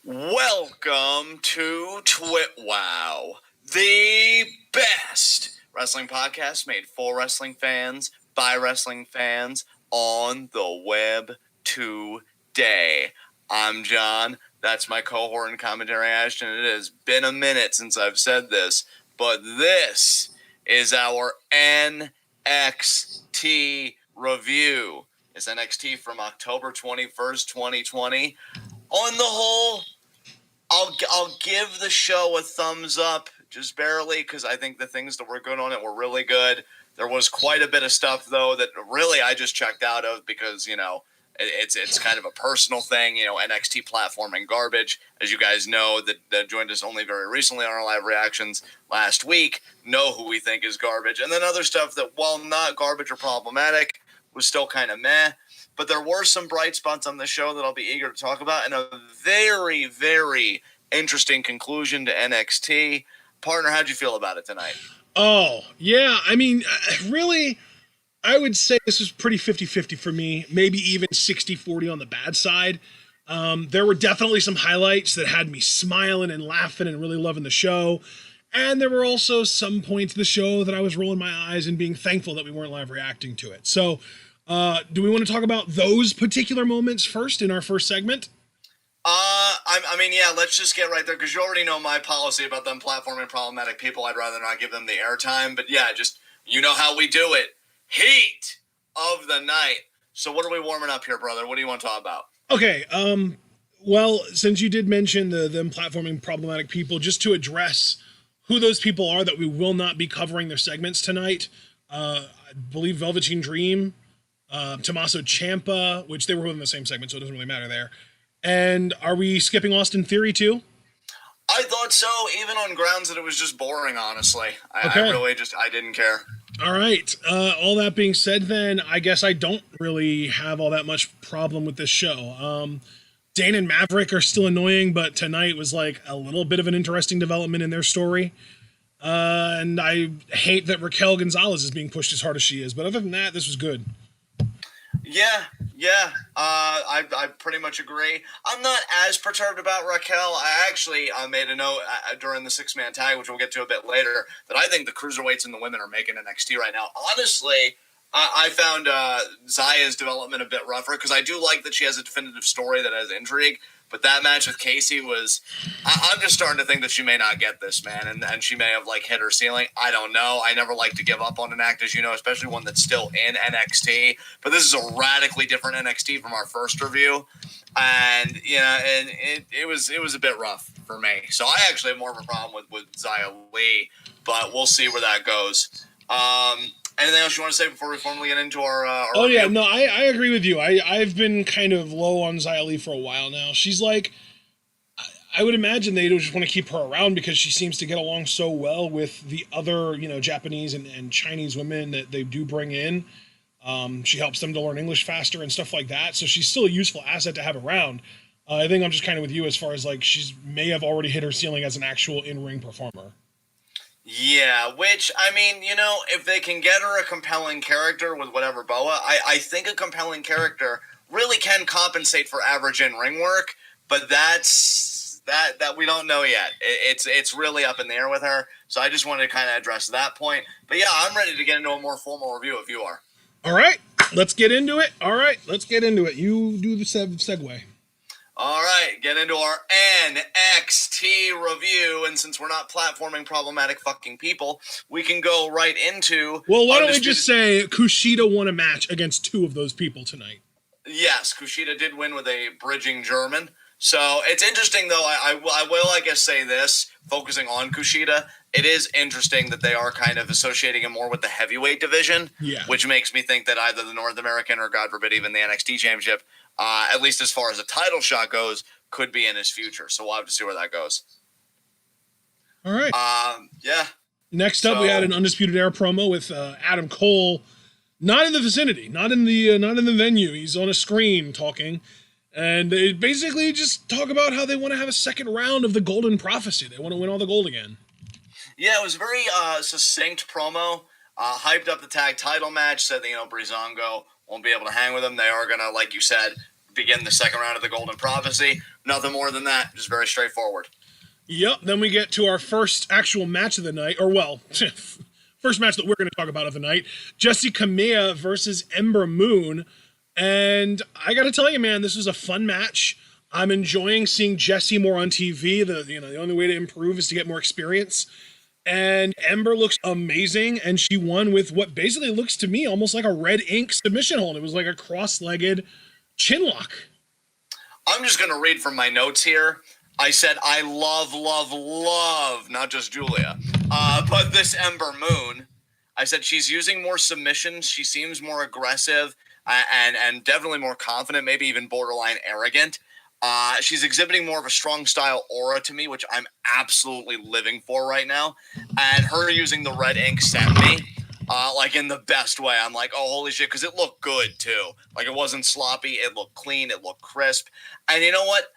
Welcome to TWitWoW, the best wrestling podcast made for wrestling fans, by wrestling fans, on the web today. I'm John. That's my cohort and commentary, Ashton. It has been a minute since I've said this, but this is our NXT review. It's NXT from October 21st, 2020. On the whole, I'll give the show a thumbs up, just barely, because I think the things that were good on it were really good. There was quite a bit of stuff, though, that really I just checked out of because, it's kind of a personal thing. NXT platforming garbage. As you guys know, that joined us only very recently on our live reactions last week, know who we think is garbage. And then other stuff that, while not garbage or problematic, was still kind of meh. But there were some bright spots on the show that I'll be eager to talk about, and a very, very interesting conclusion to NXT. Partner, how'd you feel about it tonight? Oh, yeah. I mean, really, I would say this was pretty 50-50 for me, maybe even 60-40 on the bad side. There were definitely some highlights that had me smiling and laughing and really loving the show. And there were also some points of the show that I was rolling my eyes and being thankful that we weren't live reacting to it. So, do we want to talk about those particular moments first in our first segment? Let's just get right there, because you already know my policy about them platforming problematic people. I'd rather not give them the airtime. But yeah, just, you know how we do it. Heat of the night. So what are we warming up here, brother? What do you want to talk about? Okay, well, since you did mention them platforming problematic people, just to address who those people are that we will not be covering their segments tonight, I believe Velveteen Dream, Tommaso Ciampa, which they were in the same segment, so it doesn't really matter there. And are we skipping Austin Theory too? I thought so, even on grounds that it was just boring, honestly. I didn't care. All right. All that being said, then, I guess I don't really have all that much problem with this show. Dane and Maverick are still annoying, but tonight was like a little bit of an interesting development in their story. And I hate that Raquel Gonzalez is being pushed as hard as she is. But other than that, this was good. Yeah. I pretty much agree. I'm not as perturbed about Raquel. I actually made a note during the six-man tag, which we'll get to a bit later, that I think the cruiserweights and the women are making NXT right now. Honestly, I found Zaya's development a bit rougher, because I do like that she has a definitive story that has intrigue. But that match with Casey was... I'm just starting to think that she may not get this, man, and she may have, hit her ceiling. I don't know. I never like to give up on an act, as you know, especially one that's still in NXT. But this is a radically different NXT from our first review. And, it was a bit rough for me. So I actually have more of a problem with Zyali, but we'll see where that goes. Anything else you want to say before we formally get into our review? Yeah, no, I agree with you. I've been kind of low on Zyali for a while now. She's like, I would imagine they just want to keep her around because she seems to get along so well with the other, Japanese and Chinese women that they do bring in. She helps them to learn English faster and stuff like that. So she's still a useful asset to have around. I think I'm just kind of with you as far as she may have already hit her ceiling as an actual in-ring performer. Yeah, which, if they can get her a compelling character with whatever boa, I think a compelling character really can compensate for average in-ring work, but that we don't know yet. It's really up in the air with her, so I just wanted to kind of address that point. But yeah, I'm ready to get into a more formal review if you are. All right, let's get into it. You do the segue. All right, get into our NXT review, and since we're not platforming problematic fucking people, we can go right into... Well, why don't we just say Kushida won a match against two of those people tonight? Yes, Kushida did win with a bridging German. So it's interesting, though, I will say this, focusing on Kushida, it is interesting that they are kind of associating him more with the heavyweight division, which makes me think that either the North American or, God forbid, even the NXT Championship, at least as far as a title shot goes, could be in his future. So we'll have to see where that goes. All right. Yeah. Next up, we had an Undisputed Era promo with Adam Cole, not in the vicinity, not in the venue. He's on a screen talking, and they basically just talk about how they want to have a second round of the Golden Prophecy. They want to win all the gold again. Yeah, it was a very succinct promo. Hyped up the tag title match. Said that Breezango won't be able to hang with them. They are gonna, like you said, begin the second round of the Golden Prophecy. Nothing more than that. Just very straightforward. Yep. Then we get to our first actual match of the night, or well, first match that we're going to talk about of the night. Jessie Kamiah versus Ember Moon. And I got to tell you, man, this was a fun match. I'm enjoying seeing Jessie more on TV. The only way to improve is to get more experience. And Ember looks amazing, and she won with what basically looks to me almost like a red ink submission hold. It was like a cross-legged chin lock. I'm just going to read from my notes here. I said, I love, not just Julia, but this Ember Moon. I said she's using more submissions. She seems more aggressive and definitely more confident, maybe even borderline arrogant. She's exhibiting more of a strong style aura to me, which I'm absolutely living for right now. And her using the red ink sent me, like in the best way. I'm like, oh, holy shit, because it looked good too. Like it wasn't sloppy. It looked clean. It looked crisp. And you know what?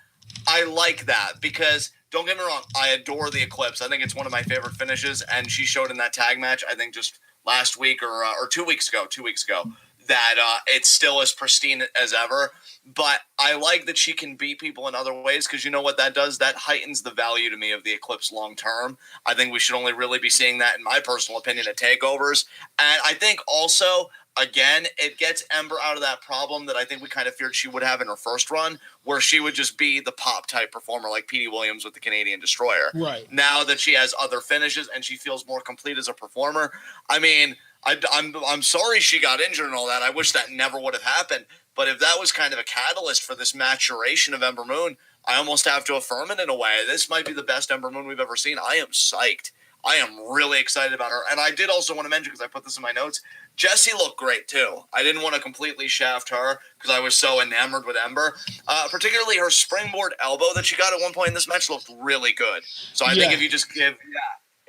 I like that because don't get me wrong. I adore the Eclipse. I think it's one of my favorite finishes. And she showed in that tag match, I think just last week or 2 weeks ago, that it's still as pristine as ever. But I like that she can beat people in other ways because you know what that does? That heightens the value to me of the Eclipse long term. I think we should only really be seeing that, in my personal opinion, at takeovers. And I think also, again, it gets Ember out of that problem that I think we kind of feared she would have in her first run, where she would just be the pop-type performer like Petey Williams with the Canadian Destroyer. Right. Now that she has other finishes and she feels more complete as a performer, I mean, I'm sorry she got injured and all that. I wish that never would have happened. But if that was kind of a catalyst for this maturation of Ember Moon, I almost have to affirm it in a way. This might be the best Ember Moon we've ever seen. I am psyched. I am really excited about her. And I did also want to mention, because I put this in my notes, Jessie looked great too. I didn't want to completely shaft her because I was so enamored with Ember. Particularly her springboard elbow that she got at one point in this match looked really good. So I think if you just give...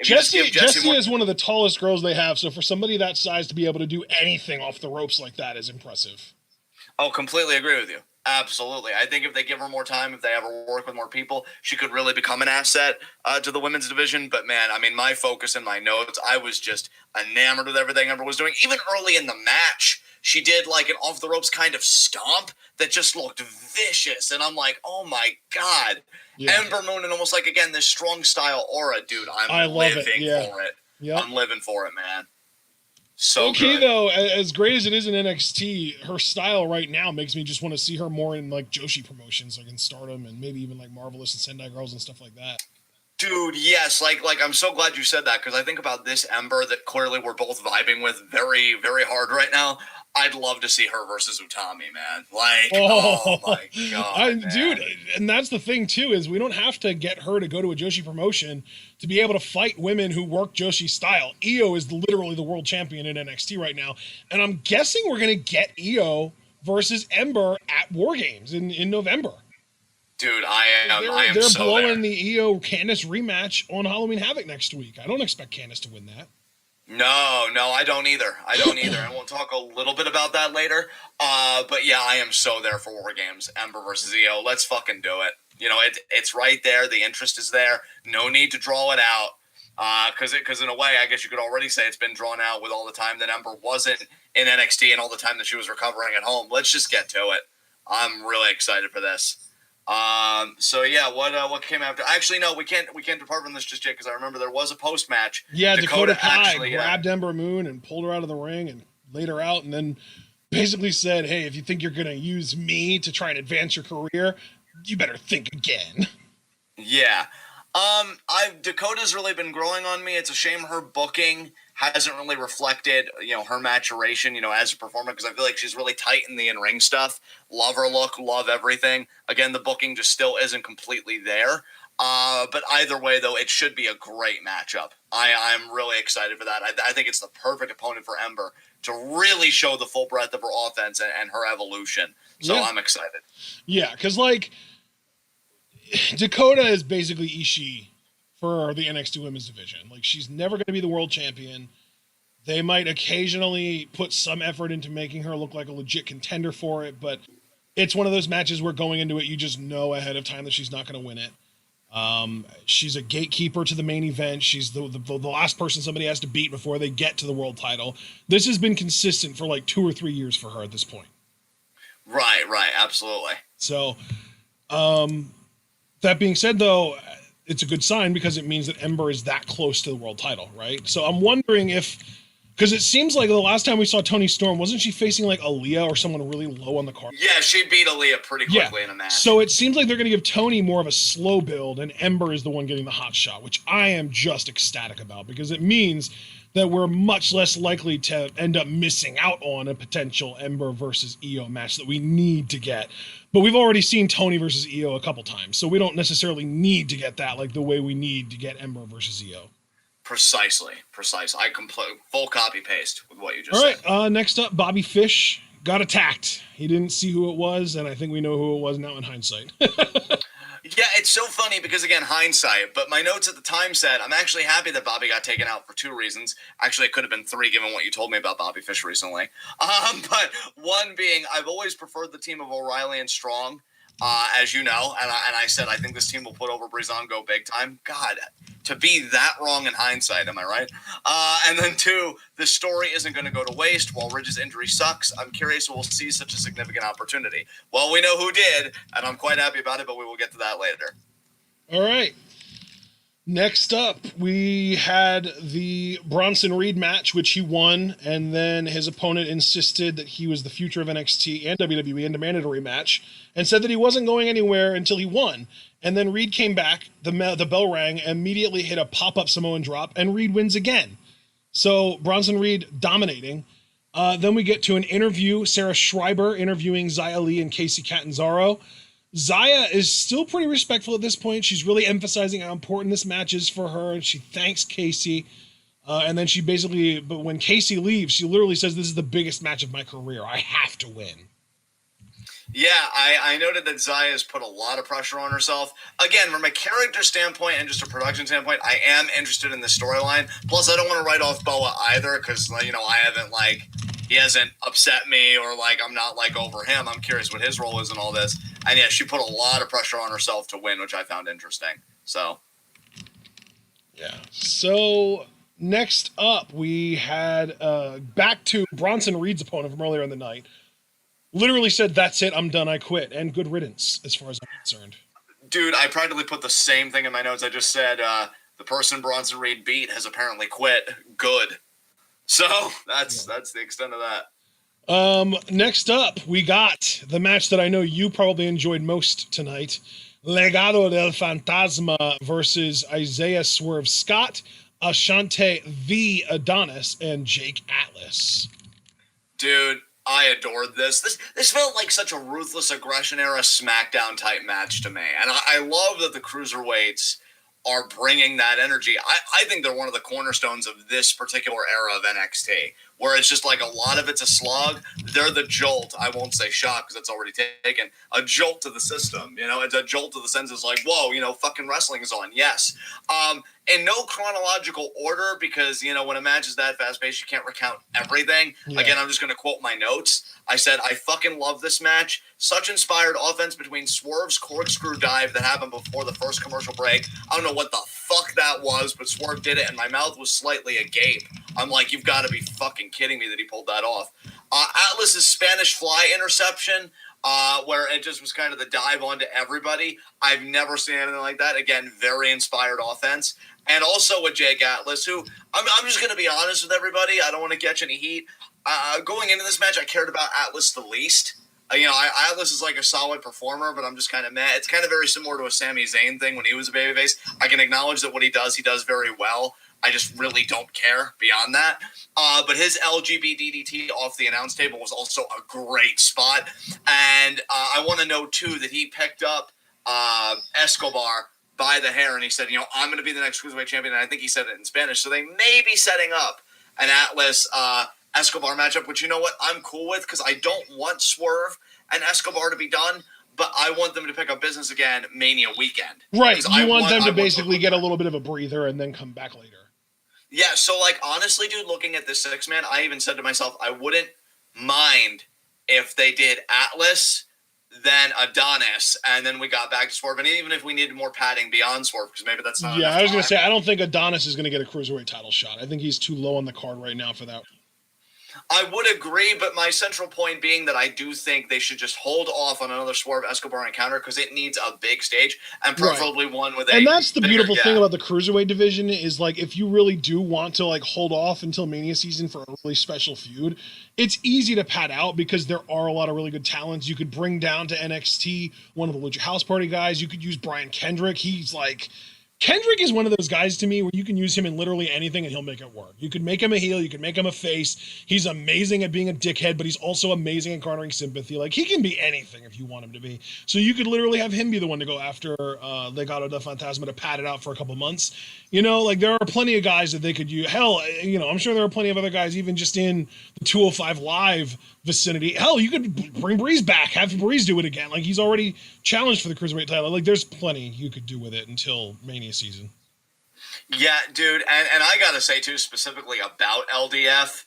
Jessie is one of the tallest girls they have, so for somebody that size to be able to do anything off the ropes like that is impressive. Oh, completely agree with you. Absolutely. I think if they give her more time, if they ever work with more people, she could really become an asset to the women's division. But, man, I mean, my focus in my notes, I was just enamored with everything Ember was doing. Even early in the match, she did like an off-the-ropes kind of stomp that just looked vicious. And I'm like, oh, my God. Yeah. Ember Moon and almost like, again, this strong style aura, dude. I'm living for it. Yep. I'm living for it, man. So okay, good. Though, as great as it is in NXT, her style right now makes me just want to see her more in like Joshi promotions, like in Stardom and maybe even like Marvelous and Sendai Girls and stuff like that. Dude, yes. Like I'm so glad you said that because I think about this Ember that clearly we're both vibing with very, very hard right now. I'd love to see her versus Utami, man. Like, oh my God, dude, and that's the thing too is we don't have to get her to go to a Joshi promotion to be able to fight women who work Joshi style. Io is literally the world champion in NXT right now, and I'm guessing we're gonna get Io versus Ember at War Games in November. Dude, I am they're so blowing the Io Candice rematch on Halloween Havoc next week. I don't expect Candice to win that. No, I don't either. And we'll talk a little bit about that later. But yeah, I am so there for War Games. Ember versus Io. Let's fucking do it. You know, it's right there. The interest is there. No need to draw it out. Because in a way, I guess you could already say it's been drawn out with all the time that Ember wasn't in NXT and all the time that she was recovering at home. Let's just get to it. I'm really excited for this. So yeah, what came after? Actually, no, we can't depart from this just yet because I remember there was a post match. Yeah, Dakota Kai grabbed Ember Moon and pulled her out of the ring and laid her out, and then basically said, "Hey, if you think you're gonna use me to try and advance your career, you better think again." Yeah. Dakota's really been growing on me. It's a shame her booking hasn't really reflected, her maturation, as a performer, because I feel like she's really tight in the in-ring stuff. Love her look, love everything. Again, the booking just still isn't completely there. But either way, though, it should be a great matchup. I'm really excited for that. I think it's the perfect opponent for Ember to really show the full breadth of her offense and her evolution. So yeah. I'm excited. Yeah, because, Dakota is basically Ishii for the NXT Women's Division. She's never going to be the world champion. They might occasionally put some effort into making her look like a legit contender for it, but it's one of those matches where going into it, you just know ahead of time that she's not going to win it. She's a gatekeeper to the main event. She's the last person somebody has to beat before they get to the world title. This has been consistent for 2 or 3 years for her at this point. Right, absolutely. So, that being said, though, it's a good sign because it means that Ember is that close to the world title, right? So I'm wondering if, because it seems like the last time we saw Toni Storm, wasn't she facing like Aaliyah or someone really low on the card? Yeah, she beat Aaliyah pretty quickly in a match. So it seems like they're going to give Toni more of a slow build, and Ember is the one getting the hot shot, which I am just ecstatic about because it means that we're much less likely to end up missing out on a potential Ember versus Io match that we need to get. But we've already seen Toni versus Io a couple times, so we don't necessarily need to get that like the way we need to get Ember versus Io. Precisely. I full copy paste with what you just said. All right, next up, Bobby Fish got attacked. He didn't see who it was, and I think we know who it was now in hindsight. Yeah, it's so funny because, again, hindsight, but my notes at the time said I'm actually happy that Bobby got taken out for 2 reasons. Actually, it could have been 3 given what you told me about Bobby Fish recently. But one being I've always preferred the team of O'Reilly and Strong, as you know, and I said I think this team will put over Breezango big time. God, to be that wrong in hindsight, am I right? And then 2, the story isn't going to go to waste. While Ridge's injury sucks, I'm curious we'll see such a significant opportunity. Well, we know who did, and I'm quite happy about it, but we will get to that later. All right. Next up, we had the Bronson Reed match, which he won, and then his opponent insisted that he was the future of NXT and WWE and demanded a rematch, and said that he wasn't going anywhere until he won. And then Reed came back, the bell rang, immediately hit a pop-up Samoan drop, and Reed wins again. So Bronson Reed dominating. Then we get to an interview, Sarah Schreiber interviewing Zyali and Casey Catanzaro. Zaya is still pretty respectful at this point. She's really emphasizing how important this match is for her, and she thanks Casey. And then she basically, but when Casey leaves, she literally says, "This is the biggest match of my career. I have to win." Yeah, I noted that Zaya has put a lot of pressure on herself. Again, from a character standpoint and just a production standpoint, I am interested in the storyline. Plus, I don't want to write off Boa either because, you know, he hasn't upset me or, I'm not, over him. I'm curious what his role is in all this. And, yeah, she put a lot of pressure on herself to win, which I found interesting. So. Yeah. So, next up, we had back to Bronson Reed's opponent from earlier in the night. Literally said, "That's it, I'm done, I quit." And good riddance, as far as I'm concerned. Dude, I practically put the same thing in my notes. I just said, the person Bronson Reed beat has apparently quit. Good. So, that's the extent of that. Next up, we got the match that I know you probably enjoyed most tonight. Legado del Fantasma versus Isaiah Swerve Scott, Ashante the Adonis, and Jake Atlas. Dude, I adored this. This felt like such a Ruthless Aggression era SmackDown type match to me. And I love that the Cruiserweights are bringing that energy. I think they're one of the cornerstones of this particular era of NXT, where it's just like a lot of it's a slog. They're the jolt. I won't say shock because it's already taken. A jolt to the system. You know, it's a jolt to the senses like, whoa, you know, fucking wrestling is on. Yes. In no chronological order because, you know, when a match is that fast-paced, you can't recount everything. Yeah. Again, I'm just going to quote my notes. I said, I fucking love this match. Such inspired offense between Swerve's corkscrew dive that happened before the first commercial break. I don't know what the fuck that was, but Swerve did it, and my mouth was slightly agape. I'm like, you've got to be fucking kidding me that he pulled that off. Atlas's Spanish fly interception, where it just was kind of the dive onto everybody. I've never seen anything like that. Again, very inspired offense. And also with Jake Atlas, who I'm just going to be honest with everybody. I don't want to catch any heat. Going into this match, I cared about Atlas the least. Atlas is like a solid performer, but I'm just kind of mad. It's kind of very similar to a Sami Zayn thing when he was a babyface. I can acknowledge that what he does very well. I just really don't care beyond that. But his LGB DDT off the announce table was also a great spot. And I want to note, too, that he picked up Escobar by the hair, and he said, you know, I'm going to be the next Cruiserweight champion. And I think he said it in Spanish. So they may be setting up an Atlas Escobar matchup, which, you know what, I'm cool with because I don't want Swerve and Escobar to be done, but I want them to pick up business again Mania weekend. Right. You want them to basically get a little bit of a breather and then come back later. Yeah, so, honestly, dude, looking at this 6-man, I even said to myself, I wouldn't mind if they did Atlas, then Adonis, and then we got back to Swerve. And even if we needed more padding beyond Swerve, because maybe that's not. Yeah, I was going to say, I don't think Adonis is going to get a Cruiserweight title shot. I think he's too low on the card right now for that. I would agree, but my central point being that I do think they should just hold off on another Swerve Escobar encounter because it needs a big stage and preferably one with a. And that's the bigger, beautiful thing about the Cruiserweight division is, like, if you really do want to, like, hold off until Mania season for a really special feud, it's easy to pad out because there are a lot of really good talents. You could bring down to NXT one of the Lucha House Party guys. You could use Brian Kendrick. Kendrick is one of those guys to me where you can use him in literally anything and he'll make it work. You could make him a heel, you could make him a face. He's amazing at being a dickhead, but he's also amazing at garnering sympathy. Like, he can be anything if you want him to be. So you could literally have him be the one to go after Legado del Fantasma to pad it out for a couple months. You know, like, there are plenty of guys that they could use. Hell, you know, I'm sure there are plenty of other guys even just in the 205 Live vicinity. Hell, you could bring Breeze back, have Breeze do it again. Like, he's already challenged for the Cruiserweight title. Like, there's plenty you could do with it until Mania season. Yeah, dude, and I gotta say too, specifically about LDF,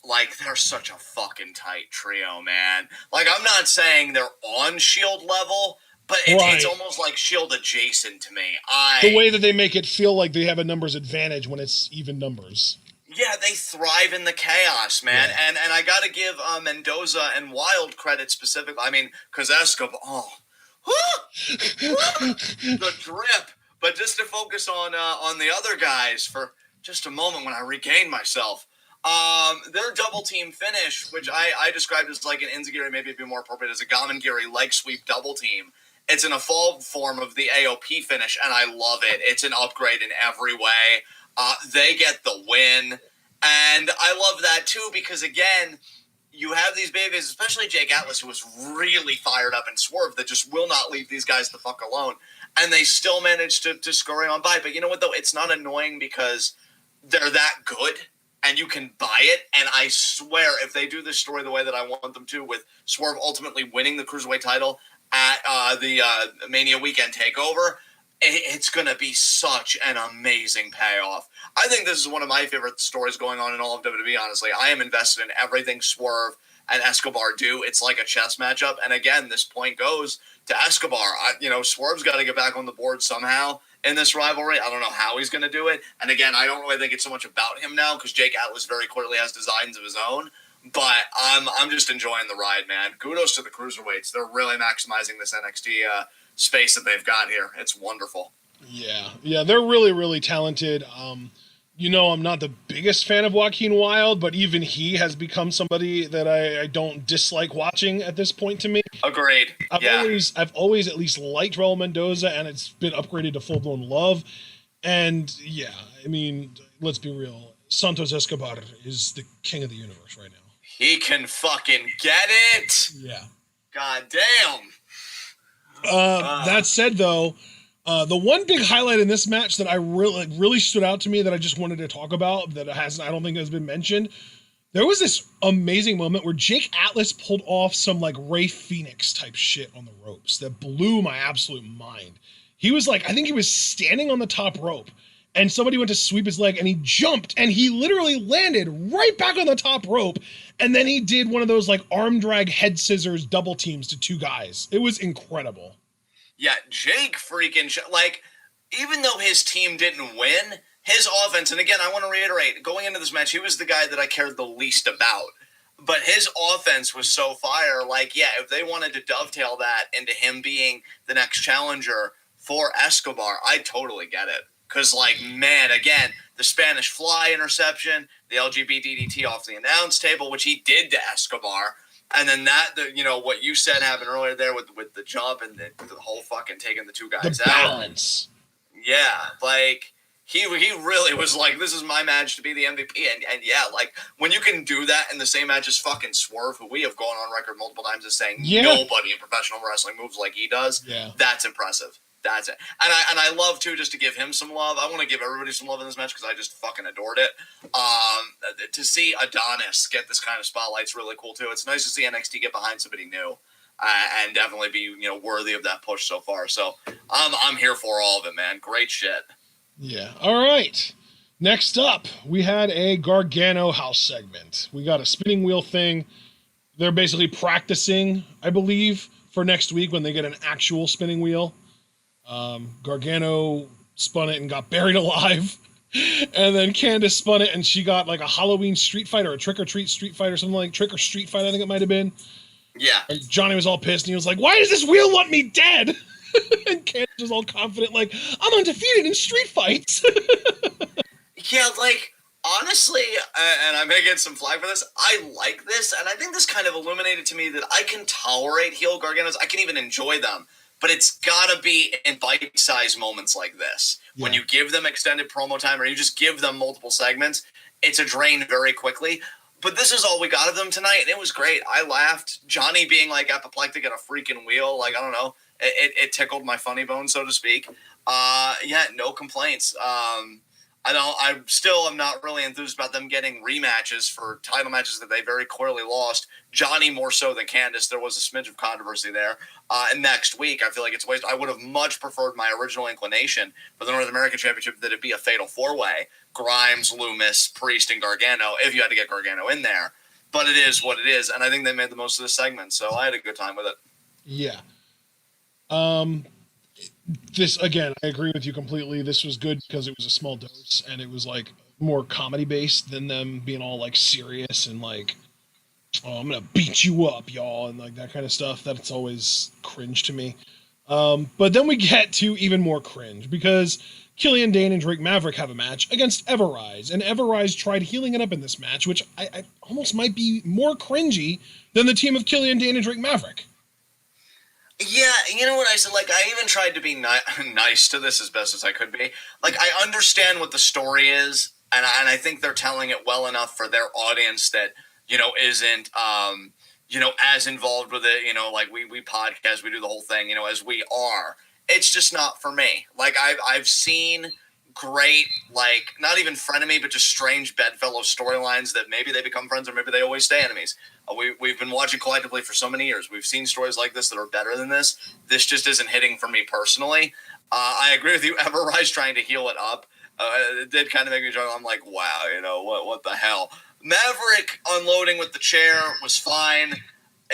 like, they're such a fucking tight trio, man. Like, I'm not saying they're on Shield level, but it's almost like Shield adjacent to me. The way that they make it feel like they have a numbers advantage when it's even numbers. Yeah, they thrive in the chaos, man. Yeah. And I gotta give Mendoza and Wild credit specifically. I mean, because Escobar, the drip. But just to focus on the other guys for just a moment when I regain myself. Their double team finish, which I described as like an Enziguri, maybe it'd be more appropriate as a Gamengiri leg sweep double team. It's an evolved form of the AOP finish, and I love it. It's an upgrade in every way. They get the win, and I love that too because, again, you have these babies, especially Jake Atlas, who was really fired up and Swerve, that just will not leave these guys the fuck alone. And they still managed to scurry on by. But you know what, though? It's not annoying because they're that good and you can buy it. And I swear, if they do this story the way that I want them to, with Swerve ultimately winning the Cruiserweight title at the Mania Weekend TakeOver, it's going to be such an amazing payoff. I think this is one of my favorite stories going on in all of WWE, honestly. I am invested in everything Swerve and Escobar do. It's like a chess matchup. And again, this point goes to Escobar. Swerve's got to get back on the board somehow in this rivalry. I don't know how he's going to do it. And again, I don't really think it's so much about him now because Jake Atlas very clearly has designs of his own. But I'm just enjoying the ride, man. Kudos to the Cruiserweights. They're really maximizing this NXT space that they've got here. It's wonderful. Yeah, they're really, really talented. I'm not the biggest fan of Joaquin Wilde, but even he has become somebody that I don't dislike watching at this point to me. Agreed. I've always at least liked Raul Mendoza, and it's been upgraded to full-blown love. And yeah, I mean, let's be real. Santos Escobar is the king of the universe right now. He can fucking get it. Yeah. God damn. That said, though, the one big highlight in this match that I really stood out to me that I just wanted to talk about that I don't think has been mentioned, there was this amazing moment where Jake Atlas pulled off some like Rey Fenix type shit on the ropes that blew my absolute mind. He was like, I think he was standing on the top rope and somebody went to sweep his leg and he jumped and he literally landed right back on the top rope. And then he did one of those like arm drag head scissors double teams to two guys. It was incredible. Yeah, Jake freaking even though his team didn't win, his offense, and again, I want to reiterate, going into this match, he was the guy that I cared the least about. But his offense was so fire, if they wanted to dovetail that into him being the next challenger for Escobar, I totally get it. Because, man, again, the Spanish Fly interception, the LGBT DDT off the announce table, which he did to Escobar, and then what you said happened earlier there with the jump and the whole fucking taking the two guys out. The balance. Yeah, he really was like, this is my match to be the MVP. And yeah, when you can do that in the same match as fucking Swerve, who we have gone on record multiple times as saying nobody in professional wrestling moves like he does, that's impressive. That's it. And I love, too, just to give him some love. I want to give everybody some love in this match because I just fucking adored it. To see Adonis get this kind of spotlight is really cool, too. It's nice to see NXT get behind somebody new and definitely be, worthy of that push so far. So I'm here for all of it, man. Great shit. Yeah. All right. Next up, we had a Gargano house segment. We got a spinning wheel thing. They're basically practicing, I believe, for next week when they get an actual spinning wheel. Gargano spun it and got buried alive. And then Candace spun it, and she got like a Halloween street fight or a trick or treat street fight or something, like trick or street fight, I think it might have been. Yeah. And Johnny was all pissed, and he was like, "Why does this wheel want me dead?" And Candace was all confident, like, "I'm undefeated in street fights." Yeah, like, honestly, and I may get some flack for this, I like this, and I think this kind of illuminated to me that I can tolerate heel Garganos. I can even enjoy them. But it's gotta be in bite-sized moments like this. Yeah. When you give them extended promo time or you just give them multiple segments, it's a drain very quickly. But this is all we got of them tonight, and it was great. I laughed. Johnny being, like, apoplectic at a freaking wheel, like, I don't know. It tickled my funny bone, so to speak. Yeah, no complaints. I still am not really enthused about them getting rematches for title matches that they very clearly lost. Johnny more so than Candace. There was a smidge of controversy there. And next week, I feel like it's a waste. I would have much preferred my original inclination for the North American Championship that it be a fatal four-way. Grimes, Loomis, Priest, and Gargano, if you had to get Gargano in there. But it is what it is, and I think they made the most of this segment, so I had a good time with it. Yeah. This, again, I agree with you completely. This was good because it was a small dose, and it was, like, more comedy-based than them being all, like, serious and, like, "Oh, I'm gonna beat you up, y'all," and, like, that kind of stuff. That's always cringe to me. But then we get to even more cringe, because Killian Dane and Drake Maverick have a match against Everrise, and Everrise tried healing it up in this match, which I almost might be more cringy than the team of Killian Dane and Drake Maverick. Yeah, you know what I said? Like, I even tried to be nice to this as best as I could be. Like, I understand what the story is, and I think they're telling it well enough for their audience that, you know, isn't, you know, as involved with it, you know, like we podcast, we do the whole thing, you know, as we are. It's just not for me. Like, I've seen great, like, not even frenemy, but just strange bedfellow storylines that maybe they become friends or maybe they always stay enemies. We've been watching collectively for so many years. We've seen stories like this that are better than this. This just isn't hitting for me personally. I agree with you. Everrise trying to heal it up. It did kind of make me joke. I'm like, wow, you know, what the hell? Maverick unloading with the chair was fine.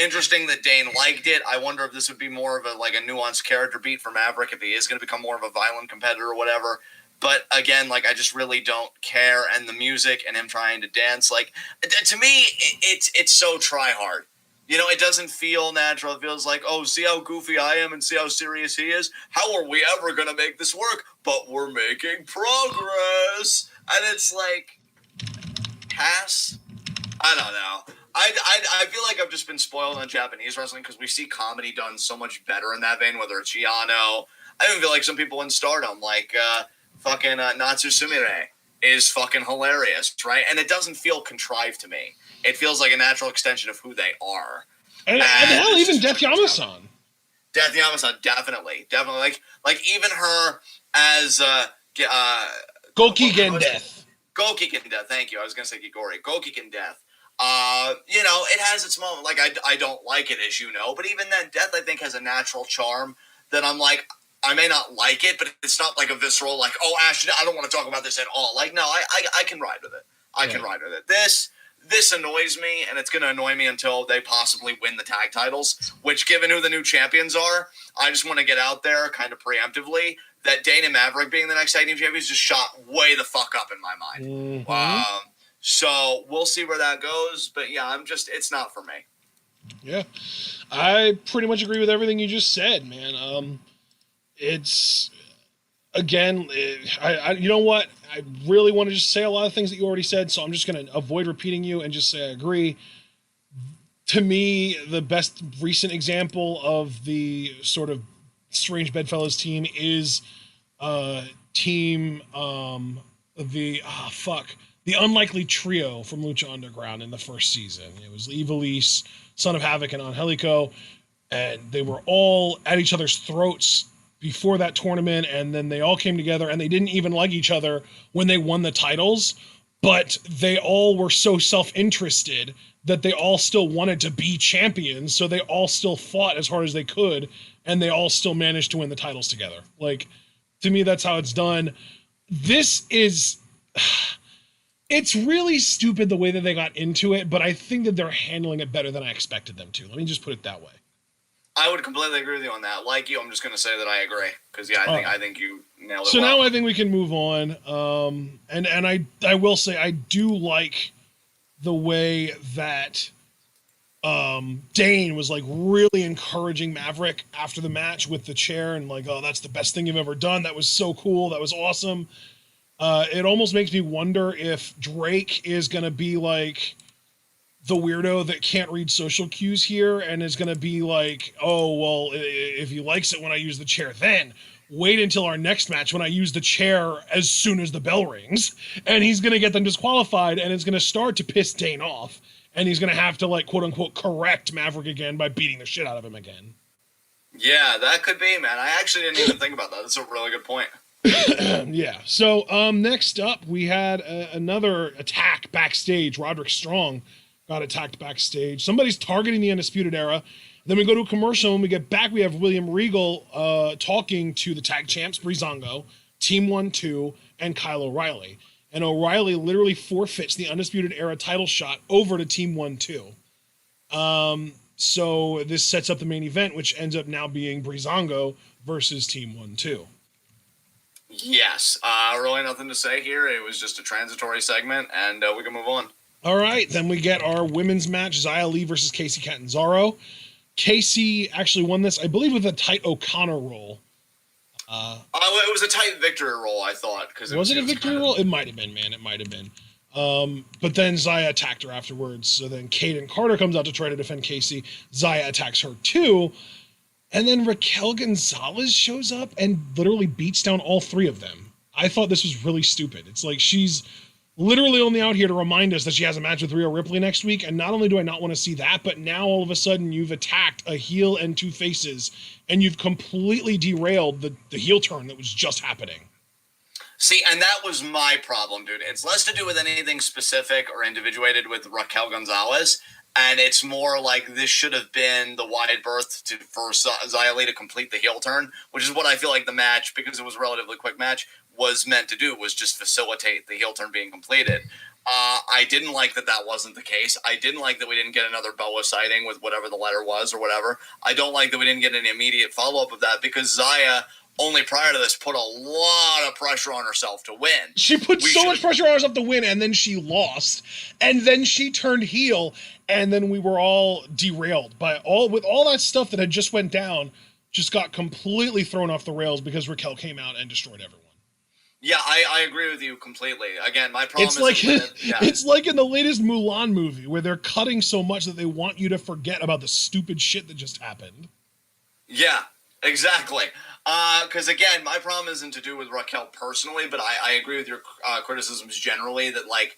Interesting that Dane liked it. I wonder if this would be more of a nuanced character beat for Maverick, if he is going to become more of a violent competitor or whatever. But again, like, I just really don't care. And the music and him trying to dance, like, to me, it's so try hard. You know, it doesn't feel natural. It feels like, oh, see how goofy I am and see how serious he is? How are we ever going to make this work? But we're making progress. And it's like, pass? I don't know. I feel like I've just been spoiled on Japanese wrestling because we see comedy done so much better in that vein, whether it's Yano. I even feel like some people in Stardom, like fucking Natsu Sumire, is fucking hilarious, right? And it doesn't feel contrived to me. It feels like a natural extension of who they are. And hell, even Death Yama-san. Death Yama-san, definitely. Like even her as Gokigen Death. Gokigen Death, thank you. I was going to say Gigori. Gokigen Death. You know, it has its moment. Like, I don't like it, as you know, but even that Death, I think, has a natural charm that I'm like, I may not like it, but it's not like a visceral, like, oh, Ashton, I don't want to talk about this at all. Like, no, I can ride with it. I can ride with it. This annoys me, and it's going to annoy me until they possibly win the tag titles, which, given who the new champions are, I just want to get out there kind of preemptively that Dane and Maverick being the next tag team champions just shot way the fuck up in my mind. Mm-hmm. So we'll see where that goes, but yeah, it's not for me. Yeah, I pretty much agree with everything you just said, man. It's, again, you know what? I really want to just say a lot of things that you already said, so I'm just going to avoid repeating you and just say I agree. To me, the best recent example of the sort of strange bedfellows team is the Unlikely Trio from Lucha Underground in the first season. It was Ivelisse, Son of Havoc, and Angelico, and they were all at each other's throats before that tournament, and then they all came together, and they didn't even like each other when they won the titles, but they all were so self-interested that they all still wanted to be champions, so they all still fought as hard as they could, and they all still managed to win the titles together. Like, to me, that's how it's done. This is... It's really stupid the way that they got into it, but I think that they're handling it better than I expected them to. Let me just put it that way. I would completely agree with you on that. Like you, I'm just going to say that I agree because I think you nailed it. So well. now I think we can move on. And I will say I do like the way that Dane was like really encouraging Maverick after the match with the chair and like, oh, that's the best thing you've ever done. That was so cool. That was awesome. It almost makes me wonder if Drake is going to be like the weirdo that can't read social cues here and is going to be like, oh, well, if he likes it when I use the chair, then wait until our next match when I use the chair as soon as the bell rings. And he's going to get them disqualified and it's going to start to piss Dane off. And he's going to have to, like, quote unquote, correct Maverick again by beating the shit out of him again. Yeah, that could be, man. I actually didn't even think about that. That's a really good point. Yeah. So next up, we had another attack backstage. Roderick Strong got attacked backstage. Somebody's targeting the Undisputed Era. Then we go to a commercial. When we get back, we have William Regal talking to the tag champs, Breezango, Team 1-2, and Kyle O'Reilly. And O'Reilly literally forfeits the Undisputed Era title shot over to Team 1-2. So this sets up the main event, which ends up now being Breezango versus Team 1-2. Yes. Really nothing to say here. It was just a transitory segment, and we can move on. All right, then we get our women's match, Zyali versus Kacy Catanzaro. Kacy actually won this, I believe, with a tight O'Connor roll. It was a tight victory roll, I thought. Was it a victory roll? It might have been, man. It might have been. But then Zaya attacked her afterwards. So then Kaden Carter comes out to try to defend Kacy. Zaya attacks her too. And then Raquel Gonzalez shows up and literally beats down all three of them. I thought this was really stupid. It's like she's literally only out here to remind us that she has a match with Rhea Ripley next week. And not only do I not want to see that, but now all of a sudden you've attacked a heel and two faces and you've completely derailed the heel turn that was just happening. See, and that was my problem, dude. It's less to do with anything specific or individuated with Raquel Gonzalez, and it's more like this should have been the wide berth for Zyali to complete the heel turn, which is what I feel like the match, because it was a relatively quick match, was meant to do, was just facilitate the heel turn being completed. I didn't like that wasn't the case. I didn't like that we didn't get another Boa sighting with whatever the letter was or whatever. I don't like that we didn't get any immediate follow-up of that because Zaya, only prior to this, put a lot of pressure on herself to win. She put so much pressure on herself to win, and then she lost. And then she turned heel, and then we were all derailed by all that stuff that had just went down, just got completely thrown off the rails because Raquel came out and destroyed everyone. Yeah, I agree with you completely. Again, my problem it's like in the latest Mulan movie where they're cutting so much that they want you to forget about the stupid shit that just happened. Yeah, exactly. Because again, my problem isn't to do with Raquel personally, but I agree with your criticisms generally that like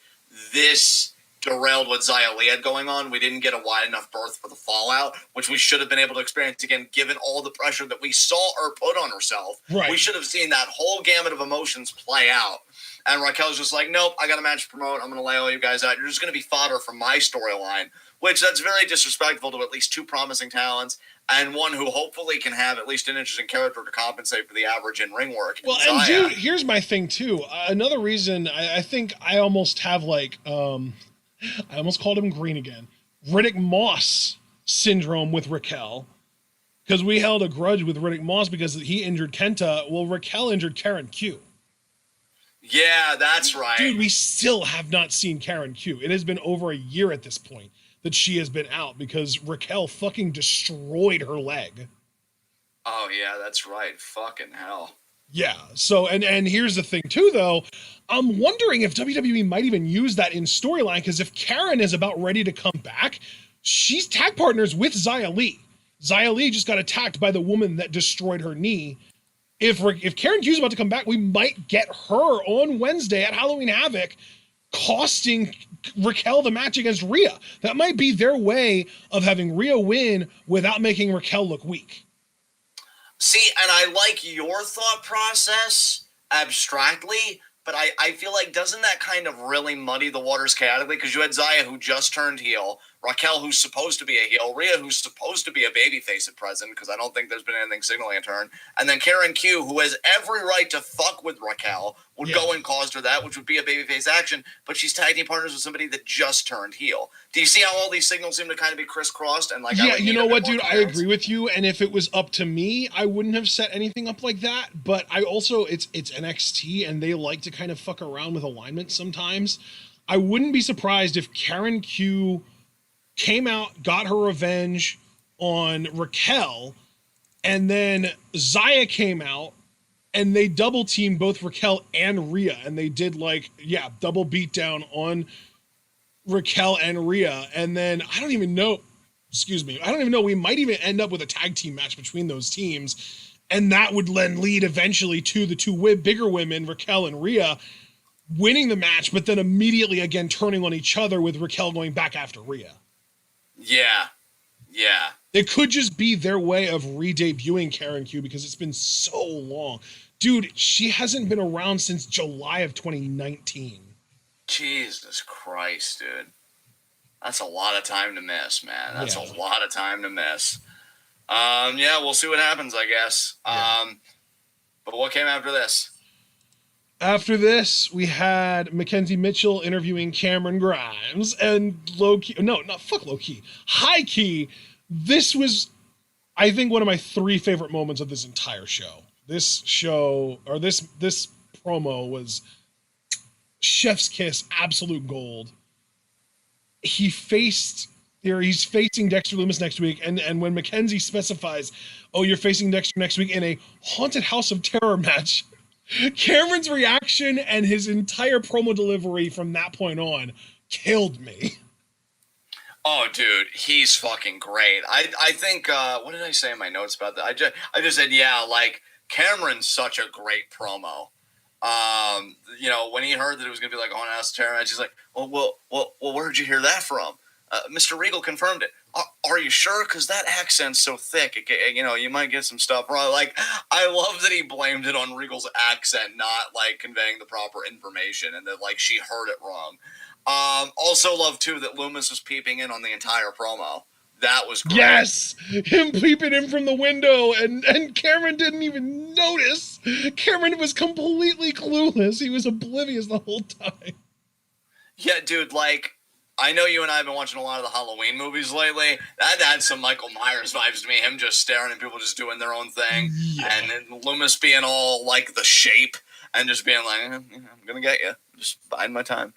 this derailed what Zyali had going on. We didn't get a wide enough berth for the fallout, which we should have been able to experience again, given all the pressure that we saw her put on herself. Right. We should have seen that whole gamut of emotions play out. And Raquel's just like, nope, I got a match to promote. I'm going to lay all you guys out. You're just going to be fodder for my storyline, which that's very disrespectful to at least two promising talents and one who hopefully can have at least an interesting character to compensate for the average in-ring work. Well, and dude, here's my thing too. Another reason I think I almost have like, I almost called him green again, Riddick Moss syndrome with Raquel. Because we held a grudge with Riddick Moss because he injured Kenta. Well, Raquel injured Karen Q. Yeah, that's right. Dude, we still have not seen Karen Q. It has been over a year at this point that she has been out because Raquel fucking destroyed her leg. Oh, yeah, that's right. Fucking hell. Yeah, so, and here's the thing, too, though. I'm wondering if WWE might even use that in storyline, because if Karen is about ready to come back, she's tag partners with Xia Li. Xia Li just got attacked by the woman that destroyed her knee. If Karen Q's about to come back, we might get her on Wednesday at Halloween Havoc, costing Raquel the match against Rhea. That might be their way of having Rhea win without making Raquel look weak. See, and I like your thought process abstractly, but I feel like doesn't that kind of really muddy the waters chaotically? Because you had Xia who just turned heel, Raquel, who's supposed to be a heel, Rhea, who's supposed to be a babyface at present, because I don't think there's been anything signaling a turn, and then Karen Q, who has every right to fuck with Raquel, would go and cause her that, which would be a babyface action, but she's tag team partners with somebody that just turned heel. Do you see how all these signals seem to kind of be crisscrossed? And like, yeah, you know what, dude, I agree with you, and if it was up to me, I wouldn't have set anything up like that, but I also, it's NXT, and they like to kind of fuck around with alignment sometimes. I wouldn't be surprised if Karen Q came out, got her revenge on Raquel, and then Zaya came out, and they double teamed both Raquel and Rhea, and they did like, double beatdown on Raquel and Rhea, and then I don't even know, we might even end up with a tag team match between those teams, and that would then lead eventually to the two bigger women, Raquel and Rhea, winning the match, but then immediately again turning on each other with Raquel going back after Rhea. Yeah. It could just be their way of re-debuting Karen Q because it's been so long. Dude, she hasn't been around since July of 2019. Jesus Christ, dude. That's a lot of time to miss, man. That's a lot of time to miss. We'll see what happens, I guess. But what came after this? After this, we had Mackenzie Mitchell interviewing Cameron Grimes, and high-key, this was, I think, one of my 3 favorite moments of this entire show. This promo was chef's kiss, absolute gold. He's facing Dexter Lumis next week, and when Mackenzie specifies, oh, you're facing Dexter next week in a Haunted House of Terror match, Cameron's reaction and his entire promo delivery from that point on killed me. Oh, dude, he's fucking great. I think, what did I say in my notes about that? I just said, Cameron's such a great promo. When he heard that it was going to be like on House of Terror match, he's like, well, where'd you hear that from? Mr. Regal confirmed it. Are you sure? Because that accent's so thick, you might get some stuff wrong. Like, I love that he blamed it on Regal's accent, not like conveying the proper information, and that like she heard it wrong. Also love too that Lumis was peeping in on the entire promo. That was great. Yes! Him peeping in from the window, and Cameron didn't even notice. Cameron was completely clueless. He was oblivious the whole time. Yeah, dude, like, I know you and I have been watching a lot of the Halloween movies lately. That had some Michael Myers vibes to me. Him just staring at people just doing their own thing. Yeah. And then Loomis being all like the shape and just being like, I'm going to get you. Just biding my time.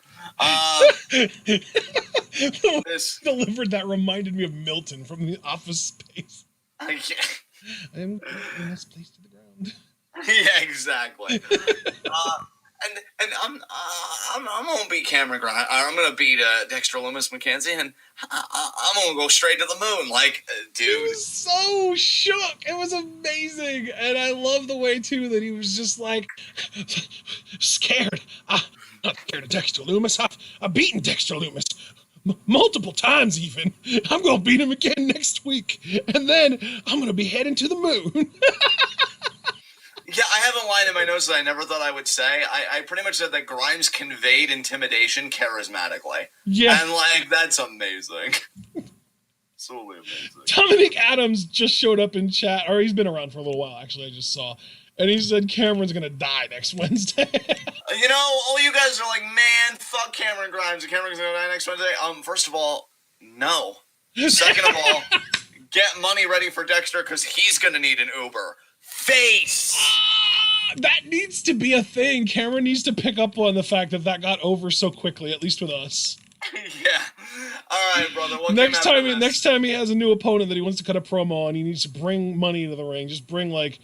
This delivered that reminded me of Milton from The Office Space. I am putting this place to the ground. Yeah, exactly. And I'm gonna beat Cameron Grimes. I'm gonna beat Dexter Lumis McKenzie, and I'm gonna go straight to the moon. Like, dude, he was so shook. It was amazing, and I love the way too that he was just like scared. I'm not scared of Dexter Lumis. I've beaten Dexter Lumis multiple times. Even I'm gonna beat him again next week, and then I'm gonna be heading to the moon. Yeah, I have a line in my notes that I never thought I would say. I pretty much said that Grimes conveyed intimidation charismatically. Yeah. And, like, that's amazing. Absolutely amazing. Dominic Adams just showed up in chat, or he's been around for a little while, actually, I just saw. And he said Cameron's going to die next Wednesday. All you guys are like, man, fuck Cameron Grimes. Cameron's going to die next Wednesday. First of all, no. Second of all, get money ready for Dexter because he's going to need an Uber. Face! That needs to be a thing. Cameron needs to pick up on the fact that got over so quickly, at least with us. Yeah. All right, brother. Next time he has a new opponent that he wants to cut a promo on, he needs to bring money into the ring. Just bring like,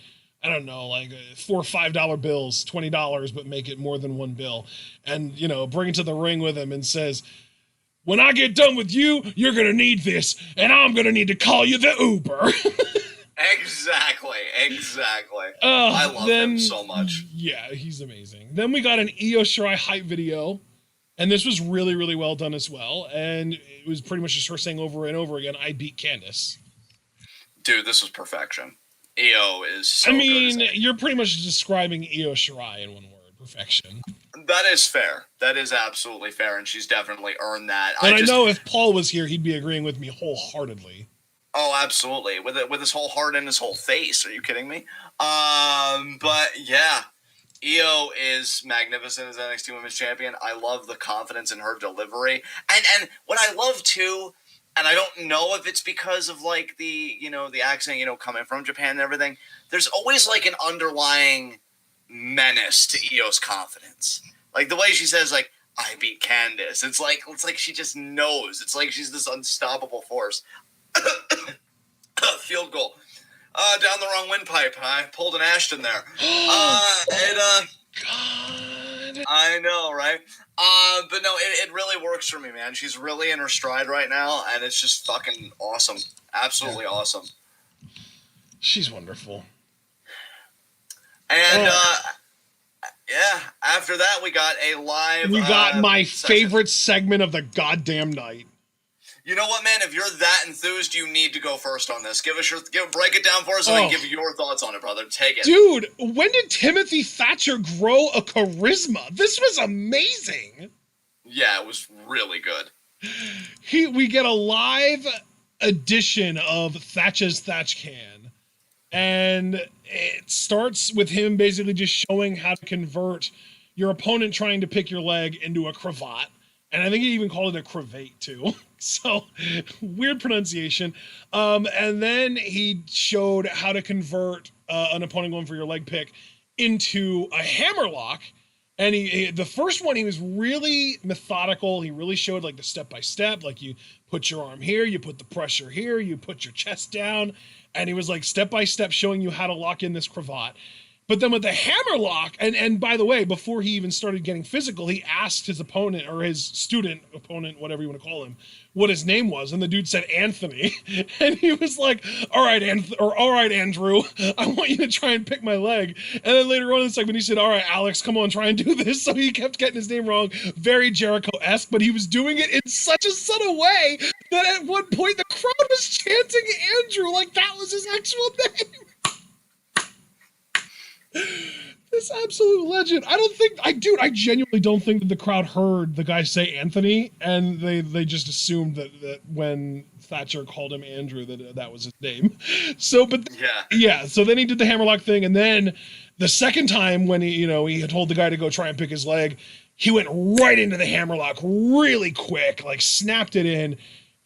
I don't know, like $4 or $5 bills, $20, but make it more than one bill. And, bring it to the ring with him and says, when I get done with you, you're going to need this, and I'm going to need to call you the Uber. Exactly. I love him so much. Yeah, he's amazing. Then we got an Io Shirai hype video, and this was really, really well done as well. And it was pretty much just her saying over and over again, I beat Candice. Dude, this was perfection. Io is so good. You're pretty much describing Io Shirai in one word. Perfection. That is fair. That is absolutely fair, and she's definitely earned that. And I know if Paul was here, he'd be agreeing with me wholeheartedly. Oh, absolutely. With his whole heart and his whole face. Are you kidding me? But yeah, Io is magnificent as NXT Women's Champion. I love the confidence in her delivery, and what I love too. And I don't know if it's because of like the accent coming from Japan and everything. There's always like an underlying menace to Io's confidence. Like the way she says like I beat Candice. It's like she just knows. It's like she's this unstoppable force. Field goal. Down the wrong windpipe. I pulled an Ashton there. God. I know, right? But no, it really works for me, man. She's really in her stride right now, and it's just fucking awesome. Absolutely awesome. She's wonderful. And, yeah, after that, we got a live... We got my favorite segment of the goddamn night. You know what, man? If you're that enthused, you need to go first on this. Break it down for us and give your thoughts on it, brother. Take it. Dude, when did Timothy Thatcher grow a charisma? This was amazing. Yeah, it was really good. We get a live edition of Thatcher's Thatch Can. And it starts with him basically just showing how to convert your opponent trying to pick your leg into a cravat. And I think he even called it a cravat too. So weird pronunciation. And then he showed how to convert an opponent going for your leg pick into a hammerlock. And the first one, he was really methodical. He really showed like the step-by-step, like you put your arm here, you put the pressure here, you put your chest down. And he was like step-by-step showing you how to lock in this cravat. But then with the hammerlock, and by the way, before he even started getting physical, he asked his opponent or his student opponent, whatever you want to call him, what his name was, and the dude said Anthony, and he was like, "All right, Andrew, I want you to try and pick my leg." And then later on in the segment, he said, "All right, Alex, come on, try and do this." So he kept getting his name wrong, very Jericho-esque, but he was doing it in such a subtle way that at one point the crowd was chanting Andrew like that was his actual name. This absolute legend. I genuinely don't think that the crowd heard the guy say Anthony, and they just assumed that when Thatcher called him Andrew that was his name. So, but yeah. So then he did the hammerlock thing, and then the second time when he had told the guy to go try and pick his leg, he went right into the hammerlock really quick, like snapped it in.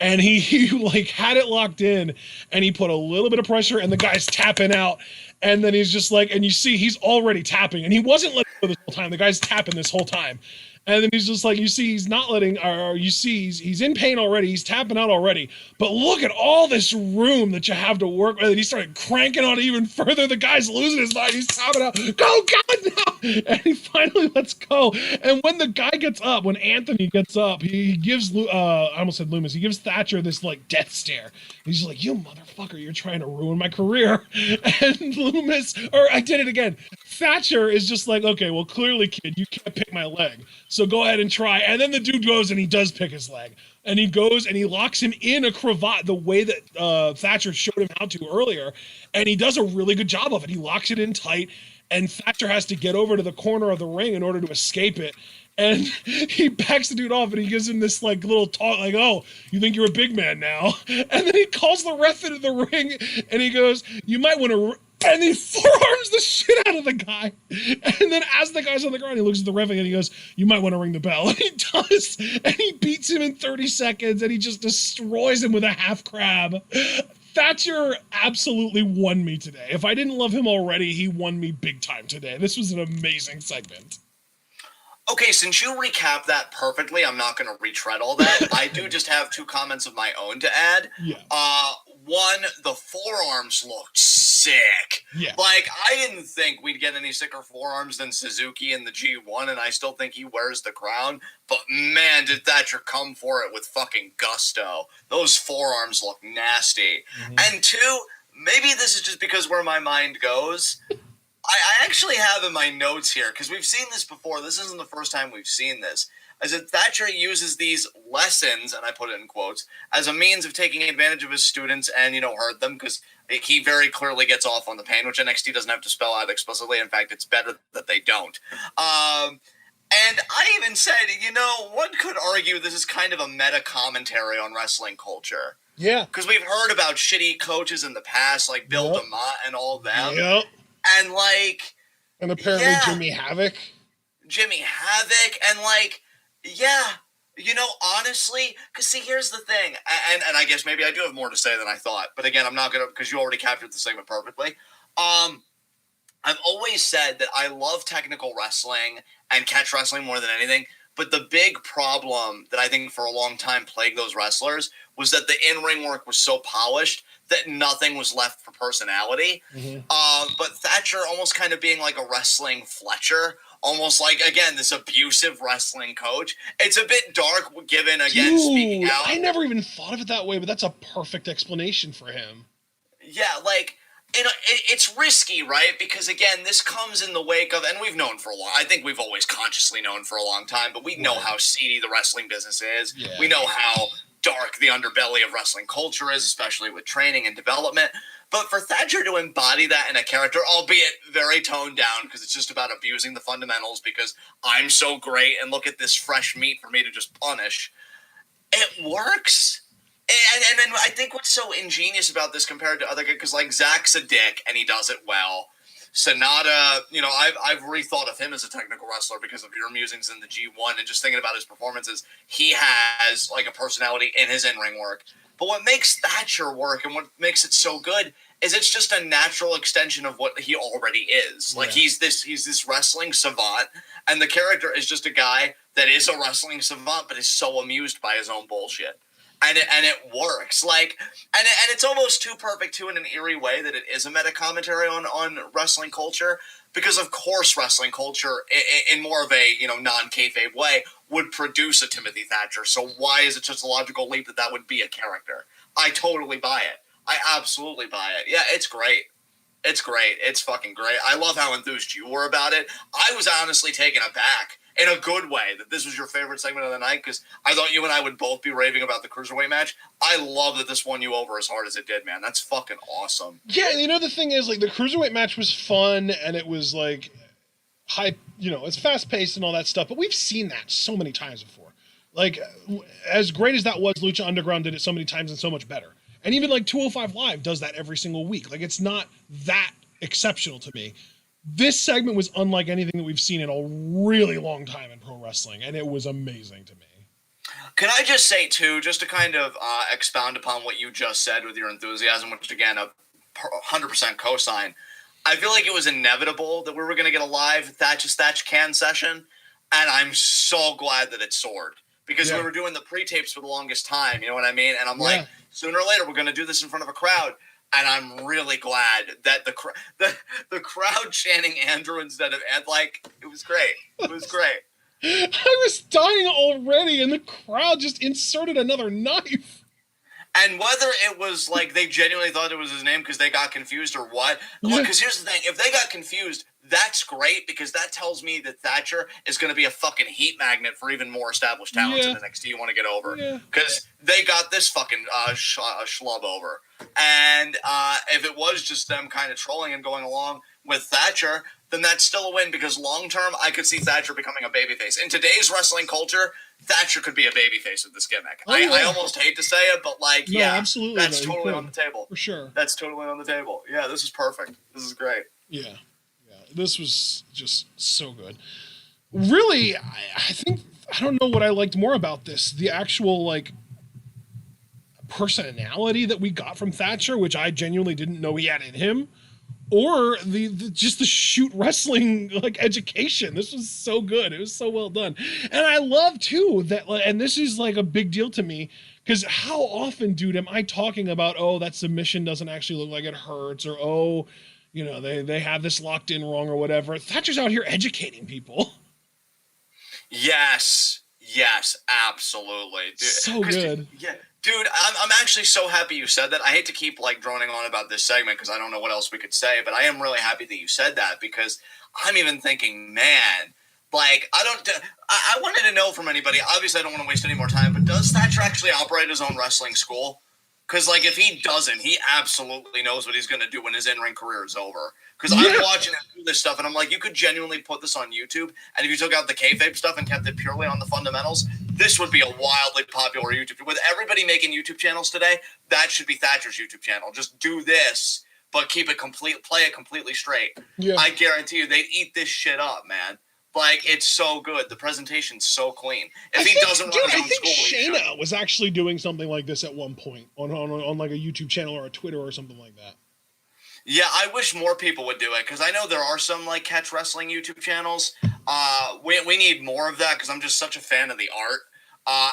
And he like had it locked in, and he put a little bit of pressure, and the guy's tapping out. And then he's just like, and you see he's already tapping, and he wasn't letting go this whole time. The guy's tapping this whole time. And then he's just like, you see he's not letting, or you see he's in pain already. He's tapping out already. But look at all this room that you have to work with. And he started cranking on it even further. The guy's losing his mind. He's tapping out. Go, God, no! And he finally lets go. And when the guy gets up, when Anthony gets up, he gives, I almost said Loomis, he gives Thatcher this like death stare. He's like, "You motherfucker, you're trying to ruin my career." And Loomis, or I did it again. Thatcher is just like, "Okay, well, clearly, kid, you can't pick my leg. So go ahead and try." And then the dude goes and he does pick his leg. And he goes and he locks him in a cravat the way that Thatcher showed him how to earlier. And he does a really good job of it. He locks it in tight. And Thatcher has to get over to the corner of the ring in order to escape it. And he backs the dude off and he gives him this like little talk like, "Oh, you think you're a big man now?" And then he calls the ref into the ring and he goes, "You might want to..." And he forearms the shit out of the guy. And then as the guy's on the ground, he looks at the ref and he goes, "You might want to ring the bell." And he does. And he beats him in 30 seconds and he just destroys him with a half crab. Thatcher absolutely won me today. If I didn't love him already, he won me big time today. This was an amazing segment. Okay, since you recapped that perfectly, I'm not going to retread all that. I do just have two comments of my own to add. Yeah. One, the forearms looked sick. Yeah. Like, I didn't think we'd get any sicker forearms than Suzuki in the G1, and I still think he wears the crown. But man, did Thatcher come for it with fucking gusto. Those forearms look nasty. Mm-hmm. And two, maybe this is just because where my mind goes. I actually have in my notes here, because we've seen this before. This isn't the first time we've seen this. I said Thatcher uses these lessons, and I put it in quotes, as a means of taking advantage of his students and, hurt them, because he very clearly gets off on the pain, which NXT doesn't have to spell out explicitly. In fact, it's better that they don't. And I even said, one could argue this is kind of a meta commentary on wrestling culture. Yeah. Because we've heard about shitty coaches in the past, like Bill DeMott and all of them. Yep. And, like... And apparently Jimmy Havoc. And, honestly... Because, see, here's the thing. And I guess maybe I do have more to say than I thought. But, again, I'm not going to... Because you already captured the segment perfectly. I've always said that I love technical wrestling and catch wrestling more than anything, but the big problem that I think for a long time plagued those wrestlers was that the in-ring work was so polished that nothing was left for personality. Mm-hmm. But Thatcher almost kind of being like a wrestling Fletcher, almost like, again, this abusive wrestling coach. It's a bit dark given, again, speaking out. I never even thought of it that way, but that's a perfect explanation for him. Yeah, like... it's risky, right? Because, again, this comes in the wake of, and we've known for a long, I think we've always consciously known for a long time, but we know how seedy the wrestling business is. Yeah. We know how dark the underbelly of wrestling culture is, especially with training and development. But for Thatcher to embody that in a character, albeit very toned down, because it's just about abusing the fundamentals because I'm so great and look at this fresh meat for me to just punish, it works. And then I think what's so ingenious about this compared to other guys, because like Zach's a dick and he does it well. Sonata, I've rethought of him as a technical wrestler because of your musings in the G1 and just thinking about his performances. He has like a personality in his in-ring work. But what makes Thatcher work and what makes it so good is it's just a natural extension of what he already is. Like he's this wrestling savant, and the character is just a guy that is a wrestling savant but is so amused by his own bullshit. And it works. Like, and it's almost too perfect, too, in an eerie way that it is a meta commentary on wrestling culture. Because, of course, wrestling culture, in more of a, non-kayfabe way, would produce a Timothy Thatcher. So why is it just a logical leap that would be a character? I totally buy it. I absolutely buy it. Yeah, it's great. It's great. It's fucking great. I love how enthused you were about it. I was honestly taken aback in a good way that this was your favorite segment of the night because I thought you and I would both be raving about the Cruiserweight match. I love that this won you over as hard as it did, man. That's fucking awesome. Yeah, the thing is, like, the Cruiserweight match was fun and it was, like, high, it's fast-paced and all that stuff, but we've seen that so many times before. Like, as great as that was, Lucha Underground did it so many times and so much better. And even, like, 205 Live does that every single week. Like, it's not that exceptional to me. This segment was unlike anything that we've seen in a really long time in pro wrestling, and it was amazing to me. Can I just say, too, just to kind of expound upon what you just said with your enthusiasm, which, again, a 100% cosign, I feel like it was inevitable that we were going to get a live Thatch Can session, and I'm so glad that it soared. Because we were doing the pre-tapes for the longest time, you know what I mean? And I'm like, sooner or later, we're going to do this in front of a crowd. And I'm really glad that the crowd chanting Andrew instead of Ed, like, it was great. It was great. I was dying already, and the crowd just inserted another knife. And whether it was, like, they genuinely thought it was his name because they got confused or what. Because here's the thing. If they got confused, that's great because that tells me that Thatcher is going to be a fucking heat magnet for even more established talents in NXT you want to get over. Because they got this fucking schlub over. And if it was just them kind of trolling and going along with Thatcher, then that's still a win because long-term, I could see Thatcher becoming a babyface. In today's wrestling culture, Thatcher could be a babyface with this gimmick. I almost hate to say it, but absolutely, that's totally on the table. For sure. That's totally on the table. Yeah, this is perfect. This is great. Yeah. This was just so good. Really, I think, I don't know what I liked more about this. The actual, like, personality that we got from Thatcher, which I genuinely didn't know he had in him, or the just the shoot wrestling, like, education. This was so good. It was so well done. And I love, too, that, and this is, like, a big deal to me, because how often, dude, am I talking about, that submission doesn't actually look like it hurts, or, they have this locked in wrong or whatever. Thatcher's out here educating people. Yes, absolutely. Dude, so good. Dude, I'm actually so happy you said that. I hate to keep, like, droning on about this segment because I don't know what else we could say, but I am really happy that you said that because I'm even thinking, man, like, I wanted to know from anybody, obviously I don't want to waste any more time, but does Thatcher actually operate his own wrestling school? Because, like, if he doesn't, he absolutely knows what he's going to do when his in-ring career is over. Because I'm watching him do this stuff, and I'm like, you could genuinely put this on YouTube, and if you took out the kayfabe stuff and kept it purely on the fundamentals, this would be a wildly popular YouTube. With everybody making YouTube channels today, that should be Thatcher's YouTube channel. Just do this, but play it completely straight. Yeah. I guarantee you, they'd eat this shit up, man. Like, it's so good. The presentation's so clean. If he doesn't run his own school, Shayna was actually doing something like this at one point on like a YouTube channel or a Twitter or something like that. Yeah, I wish more people would do it, because I know there are some, like, catch wrestling YouTube channels. We need more of that, because I'm just such a fan of the art.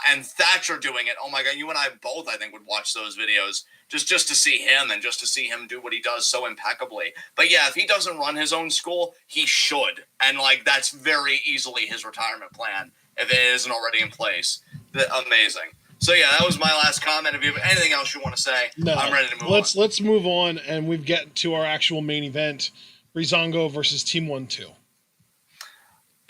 And Thatcher doing it, oh my God, you and I both, I think, would watch those videos just to see him and just to see him do what he does so impeccably. But yeah, if he doesn't run his own school, he should. And, like, that's very easily his retirement plan, if it isn't already in place. Amazing. So yeah, that was my last comment. If you have anything else you want to say, no, I'm ready to move on. Let's move on, and we've get to our actual main event, Breezango versus Team 1-2.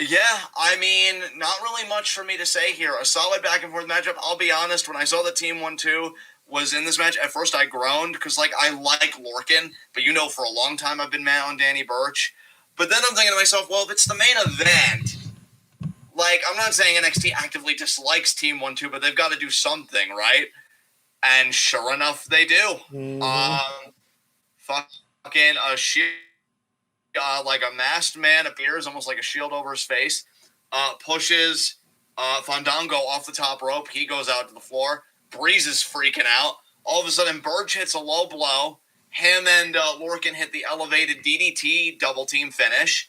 Yeah, I mean, not really much for me to say here. A solid back-and-forth matchup. I'll be honest, when I saw that Team 1-2 was in this match, at first I groaned, because, like, I like Lorcan, but you know for a long time I've been mad on Danny Burch. But then I'm thinking to myself, well, if it's the main event, like, I'm not saying NXT actively dislikes Team 1-2, but they've got to do something, right? And sure enough, they do. Mm-hmm. Fucking a shit. Like a masked man appears, almost like a shield over his face, pushes Fandango off the top rope. He goes out to the floor. Breeze is freaking out. All of a sudden, Burch hits a low blow. Him and Lorcan hit the elevated DDT double team finish.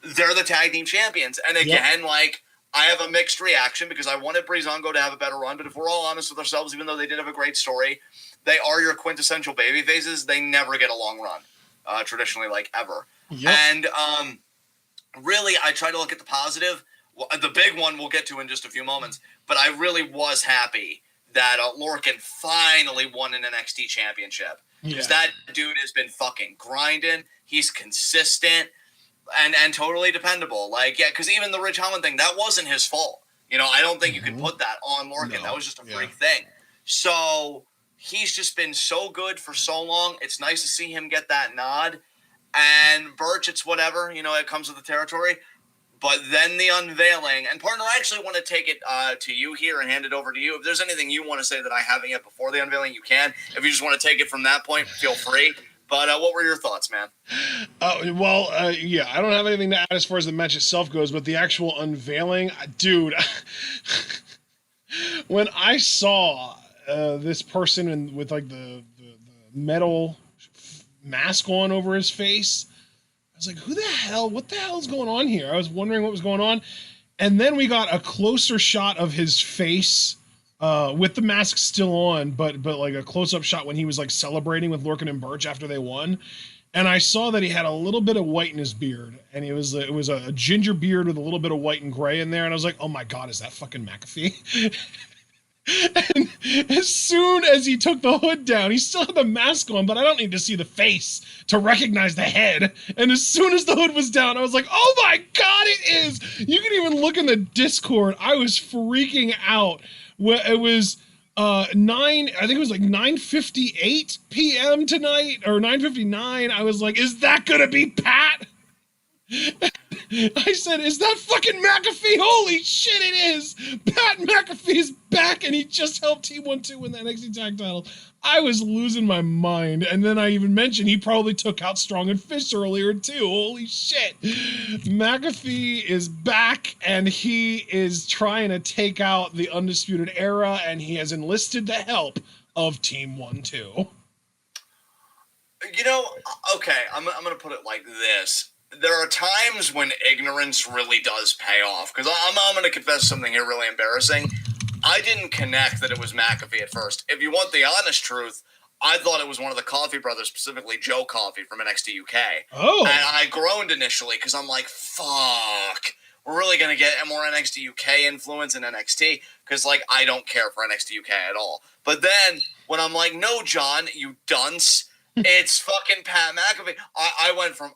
They're the tag team champions. And again, like, I have a mixed reaction, because I wanted Breezango to have a better run, but if we're all honest with ourselves, even though they did have a great story, they are your quintessential baby faces. They never get a long run, traditionally, like, ever. Yep. And really, I try to look at the positive. The big one we'll get to in just a few moments, but I really was happy that Lorcan finally won an NXT championship, because that dude has been fucking grinding. He's consistent and totally dependable. Like, yeah, because even the Ridge Holland thing, that wasn't his fault. You know, I don't think you can put that on Lorcan. No. That was just a freak thing. So he's just been so good for so long. It's nice to see him get that nod. And Burch, it's whatever, you know, it comes with the territory. But then the unveiling, and partner, I actually want to take it to you here and hand it over to you. If there's anything you want to say that I haven't yet before the unveiling, you can. If you just want to take it from that point, feel free. But what were your thoughts, man? Yeah, I don't have anything to add as far as the match itself goes, but the actual unveiling, dude, when I saw this person with like the metal mask on over his face, I was like, what the hell is going on here? I was wondering what was going on. And then we got a closer shot of his face with the mask still on, but like a close-up shot when he was like celebrating with Lorcan and Burch after they won. And I saw that he had a little bit of white in his beard, and it was a ginger beard with a little bit of white and gray in there. And I was like, oh my God, is that fucking McAfee? And as soon as he took the hood down, he still had the mask on, but I don't need to see the face to recognize the head. And as soon as the hood was down, I was like, oh my God, it is. You can even look in the Discord. I was freaking out. It was 9:58 p.m. tonight, or 9:59. I was like, is that gonna be Pat? I said, is that fucking McAfee? Holy shit, it is! Pat McAfee is back, and he just helped Team 1-2 win the NXT tag title. I was losing my mind. And then I even mentioned he probably took out Strong and Fish earlier, too. Holy shit. McAfee is back, and he is trying to take out the Undisputed Era, and he has enlisted the help of Team 1-2. You know, okay, I'm going to put it like this. There are times when ignorance really does pay off. Because I'm going to confess something here really embarrassing. I didn't connect that it was McAfee at first. If you want the honest truth, I thought it was one of the Coffee brothers, specifically Joe Coffey from NXT UK. Oh. And I groaned initially because I'm like, fuck. We're really going to get more NXT UK influence in NXT. Because, like, I don't care for NXT UK at all. But then when I'm like, no, John, you dunce. It's fucking Pat McAfee. I went from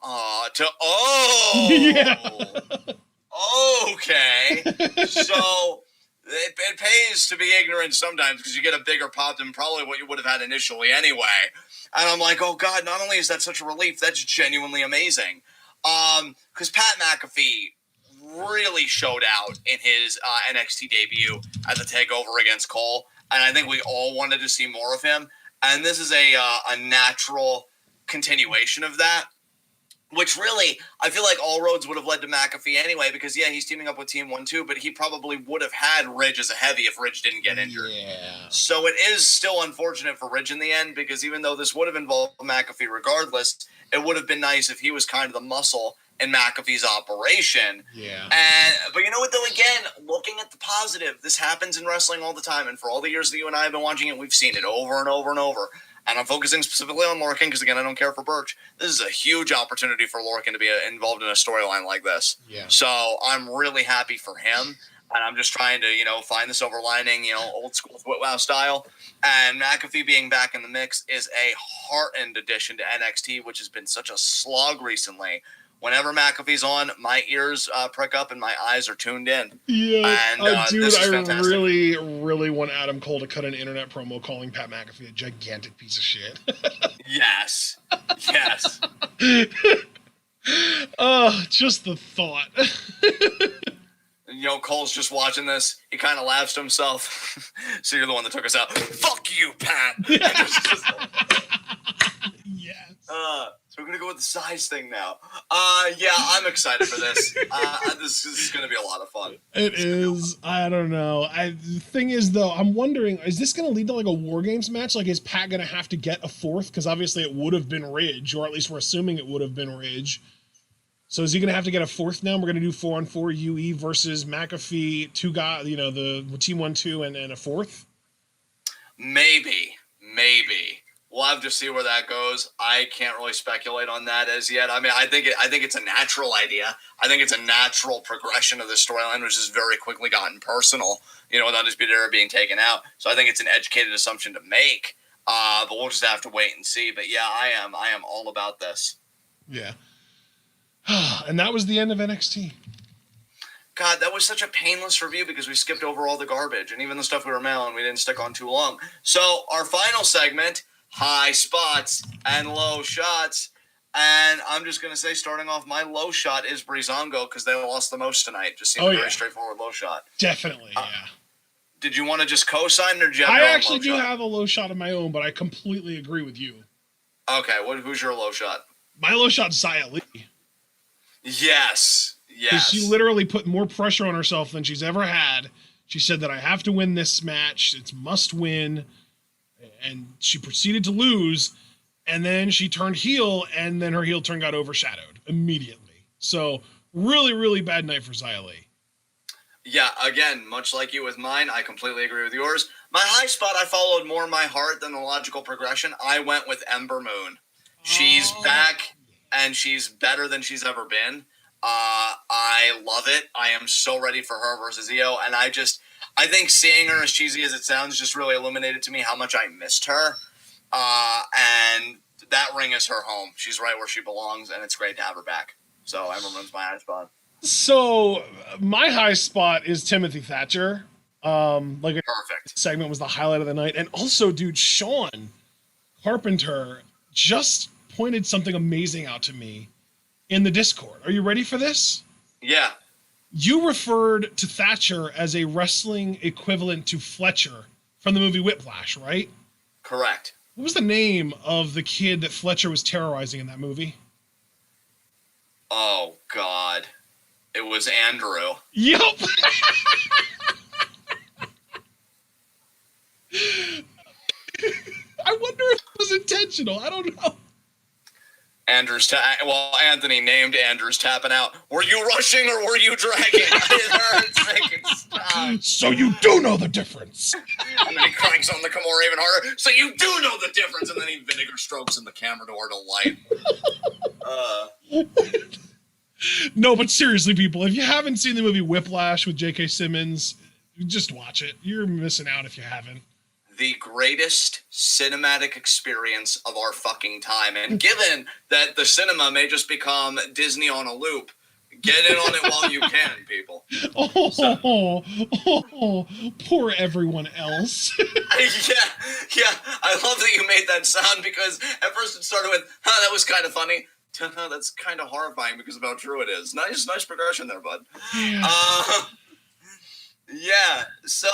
to oh. Yeah. Okay. So it pays to be ignorant sometimes because you get a bigger pop than probably what you would have had initially anyway. And I'm like, oh God, not only is that such a relief, that's genuinely amazing. Because Pat McAfee really showed out in his NXT debut at the TakeOver against Cole, and I think we all wanted to see more of him. And this is a natural continuation of that. Which really, I feel like all roads would have led to McAfee anyway, because, yeah, he's teaming up with Team 1-2, but he probably would have had Ridge as a heavy if Ridge didn't get injured. Yeah. So it is still unfortunate for Ridge in the end, because even though this would have involved McAfee regardless, it would have been nice if he was kind of the muscle in McAfee's operation. Yeah. But you know what, though, again, looking at the positive, this happens in wrestling all the time, and for all the years that you and I have been watching it, we've seen it over and over and over. And I'm focusing specifically on Lorcan because, again, I don't care for Birch. This is a huge opportunity for Lorcan to be involved in a storyline like this. Yeah. So I'm really happy for him. And I'm just trying to, find the silver lining, old school TWitWoW style. And McAfee being back in the mix is a heartened addition to NXT, which has been such a slog recently. Whenever McAfee's on, my ears prick up and my eyes are tuned in. Yeah, and, dude, this is I fantastic. really want Adam Cole to cut an internet promo calling Pat McAfee a gigantic piece of shit. Yes. Yes. Just the thought. Cole's just watching this. He kind of laughs to himself. So you're the one that took us out. Fuck you, Pat. Yes. So we're going to go with the size thing now. Yeah, I'm excited for this. This is going to be a lot of fun. It is. I don't know. The thing is, though, I'm wondering, is this going to lead to like a War Games match? Like, is Pat going to have to get a fourth? Because obviously it would have been Ridge, or at least we're assuming it would have been Ridge. So is he going to have to get a fourth now? We're going to do 4-on-4 UE versus McAfee, two guys, the Team 1-2 and a fourth? Maybe. We'll have to see where that goes. I can't really speculate on that as yet. I mean, I think it's a natural idea. I think it's a natural progression of the storyline, which has very quickly gotten personal, with Undisputed Era being taken out. So I think it's an educated assumption to make. But we'll just have to wait and see. But yeah, I am all about this. Yeah. And that was the end of NXT. God, that was such a painless review because we skipped over all the garbage and even the stuff we were mailing. We didn't stick on too long. So our final segment, high spots and low shots. And I'm just going to say, starting off, my low shot is Breezango because they lost the most tonight. Just seemed a very straightforward low shot. Definitely, yeah. Did you want to just co-sign or did you have I your own actually low do shot? have a low shot of my own, but I completely agree with you. Okay, who's your low shot? My low shot's Zyali. Yes. Because she literally put more pressure on herself than she's ever had. She said that I have to win this match. It's must win. And she proceeded to lose. And then she turned heel, and then her heel turn got overshadowed immediately. So really, really bad night for Zyali. Yeah, again, much like you with mine, I completely agree with yours. My high spot, I followed more my heart than the logical progression. I went with Ember Moon. She's back, and she's better than she's ever been. I love it. I am so ready for her versus Io, and I think seeing her, as cheesy as it sounds, just really illuminated to me how much I missed her. And that ring is her home. She's right where she belongs, and it's great to have her back. So Ember Moon's my high spot. So my high spot is Timothy Thatcher. Perfect. Segment was the highlight of the night. And also, dude, Sean Carpenter just pointed something amazing out to me in the Discord. Are you ready for this? Yeah. You referred to Thatcher as a wrestling equivalent to Fletcher from the movie Whiplash, right? Correct. What was the name of the kid that Fletcher was terrorizing in that movie? Oh, God. It was Andrew. Yup. I wonder if it was intentional. I don't know. Anthony named Andrew's tapping out. Were you rushing or were you dragging? It hurts. Make it stop. So you do know the difference. And then he cranks on the Kimura even harder. So you do know the difference. And then he vinegar strokes in the camera door to light. No, but seriously, people, if you haven't seen the movie Whiplash with J.K. Simmons, just watch it. You're missing out if you haven't. The greatest cinematic experience of our fucking time. And given that the cinema may just become Disney on a loop, Get in on it while you can, people. Poor everyone else. Yeah. I love that you made that sound because at first it started with, that was kind of funny. That's kind of horrifying because of how true it is. Nice progression there, bud. Yeah. Yeah, so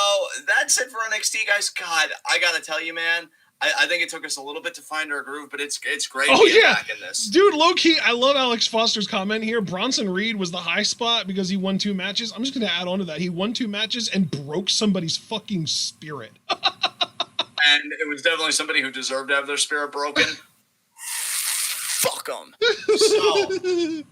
that's it for NXT, guys. God, I gotta tell you, man, I think it took us a little bit to find our groove, but it's great being back in this. Dude, low-key, I love Alex Foster's comment here. Bronson Reed was the high spot because he won 2 matches. I'm just going to add on to that. He won 2 matches and broke somebody's fucking spirit. And it was definitely somebody who deserved to have their spirit broken. Fuck them. So,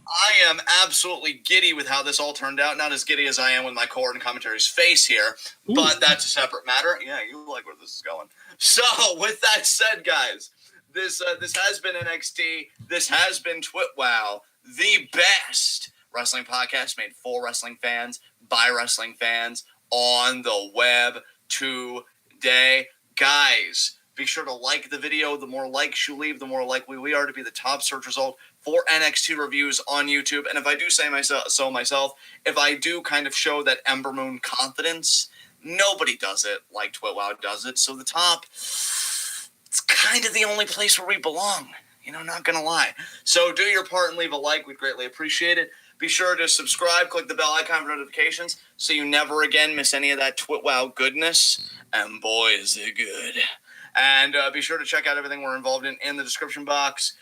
I am absolutely giddy with how this all turned out. Not as giddy as I am with my core and commentary's face here, but that's a separate matter. Yeah, you like where this is going. So, with that said, guys, this has been NXT. This has been TWitWoW, the best wrestling podcast made for wrestling fans, by wrestling fans, on the web today. Guys, be sure to like the video. The more likes you leave, the more likely we are to be the top search result for NXT reviews on YouTube. And if I do say myself, if I do kind of show that Ember Moon confidence, nobody does it like TWitWoW does it. So the top, it's kind of the only place where we belong. Not going to lie. So do your part and leave a like. We'd greatly appreciate it. Be sure to subscribe, click the bell icon for notifications so you never again miss any of that TWitWoW goodness. And boy, is it good. And be sure to check out everything we're involved in the description box,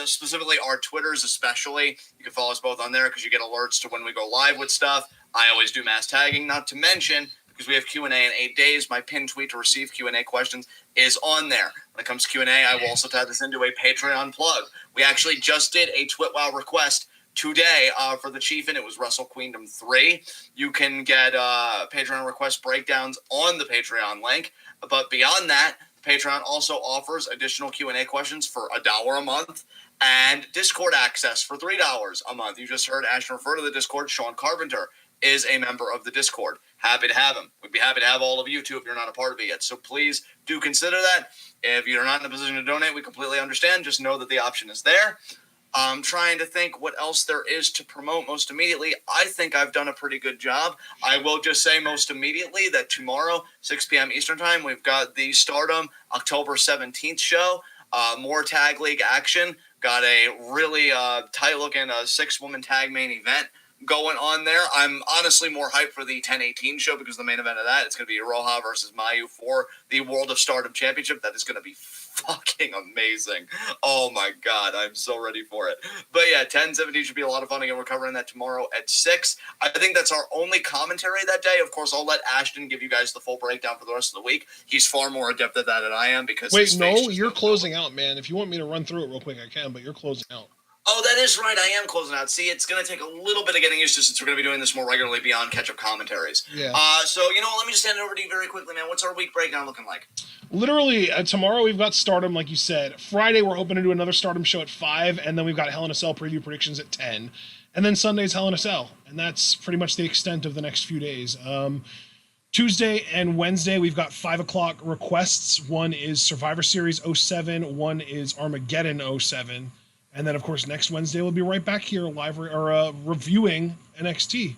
specifically our Twitters especially. You can follow us both on there because you get alerts to when we go live with stuff. I always do mass tagging, not to mention, because we have Q&A in 8 days, my pinned tweet to receive Q&A questions is on there. When it comes to Q&A, I will also tie this into a Patreon plug. We actually just did a TWitWoW request today for the Chief, and it was Wrestle Queendom 3. You can get Patreon request breakdowns on the Patreon link. But beyond that, Patreon also offers additional Q&A questions for $1 a month and Discord access for $3 a month. You just heard Ashton refer to the Discord. Sean Carpenter is a member of the Discord. Happy to have him. We'd be happy to have all of you too if you're not a part of it yet. So please do consider that. If you're not in a position to donate, we completely understand. Just know that the option is there. I'm trying to think what else there is to promote most immediately. I think I've done a pretty good job. I will just say most immediately that tomorrow, 6 p.m. Eastern Time, we've got the Stardom October 17th show. More tag league action. Got a really tight-looking 6-woman tag main event going on there. I'm honestly more hyped for the 10-18 show because the main event of that, it's going to be Roja versus Mayu for the World of Stardom Championship. That is going to be fucking amazing. Oh my God, I'm so ready for it. But yeah, 10-17 should be a lot of fun. Again, we're covering that tomorrow at 6. I think that's our only commentary that day. Of course, I'll let Ashton give you guys the full breakdown for the rest of the week. He's far more adept at that than I am because you're closing out, man. If you want me to run through it real quick, I can, but you're closing out. Oh, that is right. I am closing out. See, it's going to take a little bit of getting used to since we're going to be doing this more regularly beyond catch-up commentaries. Yeah. So, let me just hand it over to you very quickly, man. What's our week breakdown looking like? Literally, tomorrow we've got Stardom, like you said. Friday, we're hoping to do another Stardom show at 5, and then we've got Hell in a Cell preview predictions at 10. And then Sunday's Hell in a Cell, and that's pretty much the extent of the next few days. Tuesday and Wednesday, we've got 5 o'clock requests. One is Survivor Series 07, one is Armageddon 07. And then, of course, next Wednesday we'll be right back here live reviewing NXT.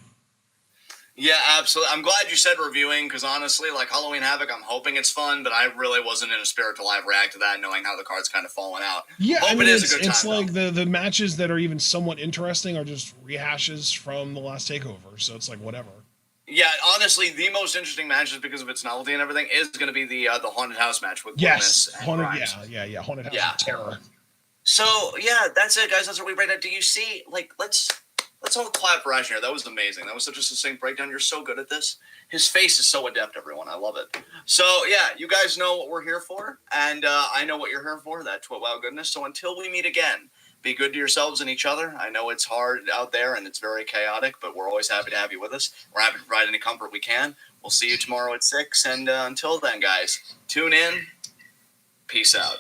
Yeah, absolutely. I'm glad you said reviewing because honestly, like Halloween Havoc, I'm hoping it's fun, but I really wasn't in a spirit to live react to that, knowing how the card's kind of fallen out. Yeah, Hope it is a good time. It's like the matches that are even somewhat interesting are just rehashes from the last takeover, so it's like whatever. Yeah, honestly, the most interesting matches because of its novelty and everything is going to be the Haunted House match with Yes, Haunted House of Terror. So, yeah, that's it, guys. That's what we break down. Do you see, let's all clap for Ash here. That was amazing. That was such a succinct breakdown. You're so good at this. His face is so adept, everyone. I love it. So, yeah, you guys know what we're here for, and I know what you're here for, that TWitWoW goodness. So until we meet again, be good to yourselves and each other. I know it's hard out there, and it's very chaotic, but we're always happy to have you with us. We're happy to provide any comfort we can. We'll see you tomorrow at 6, and until then, guys, tune in. Peace out.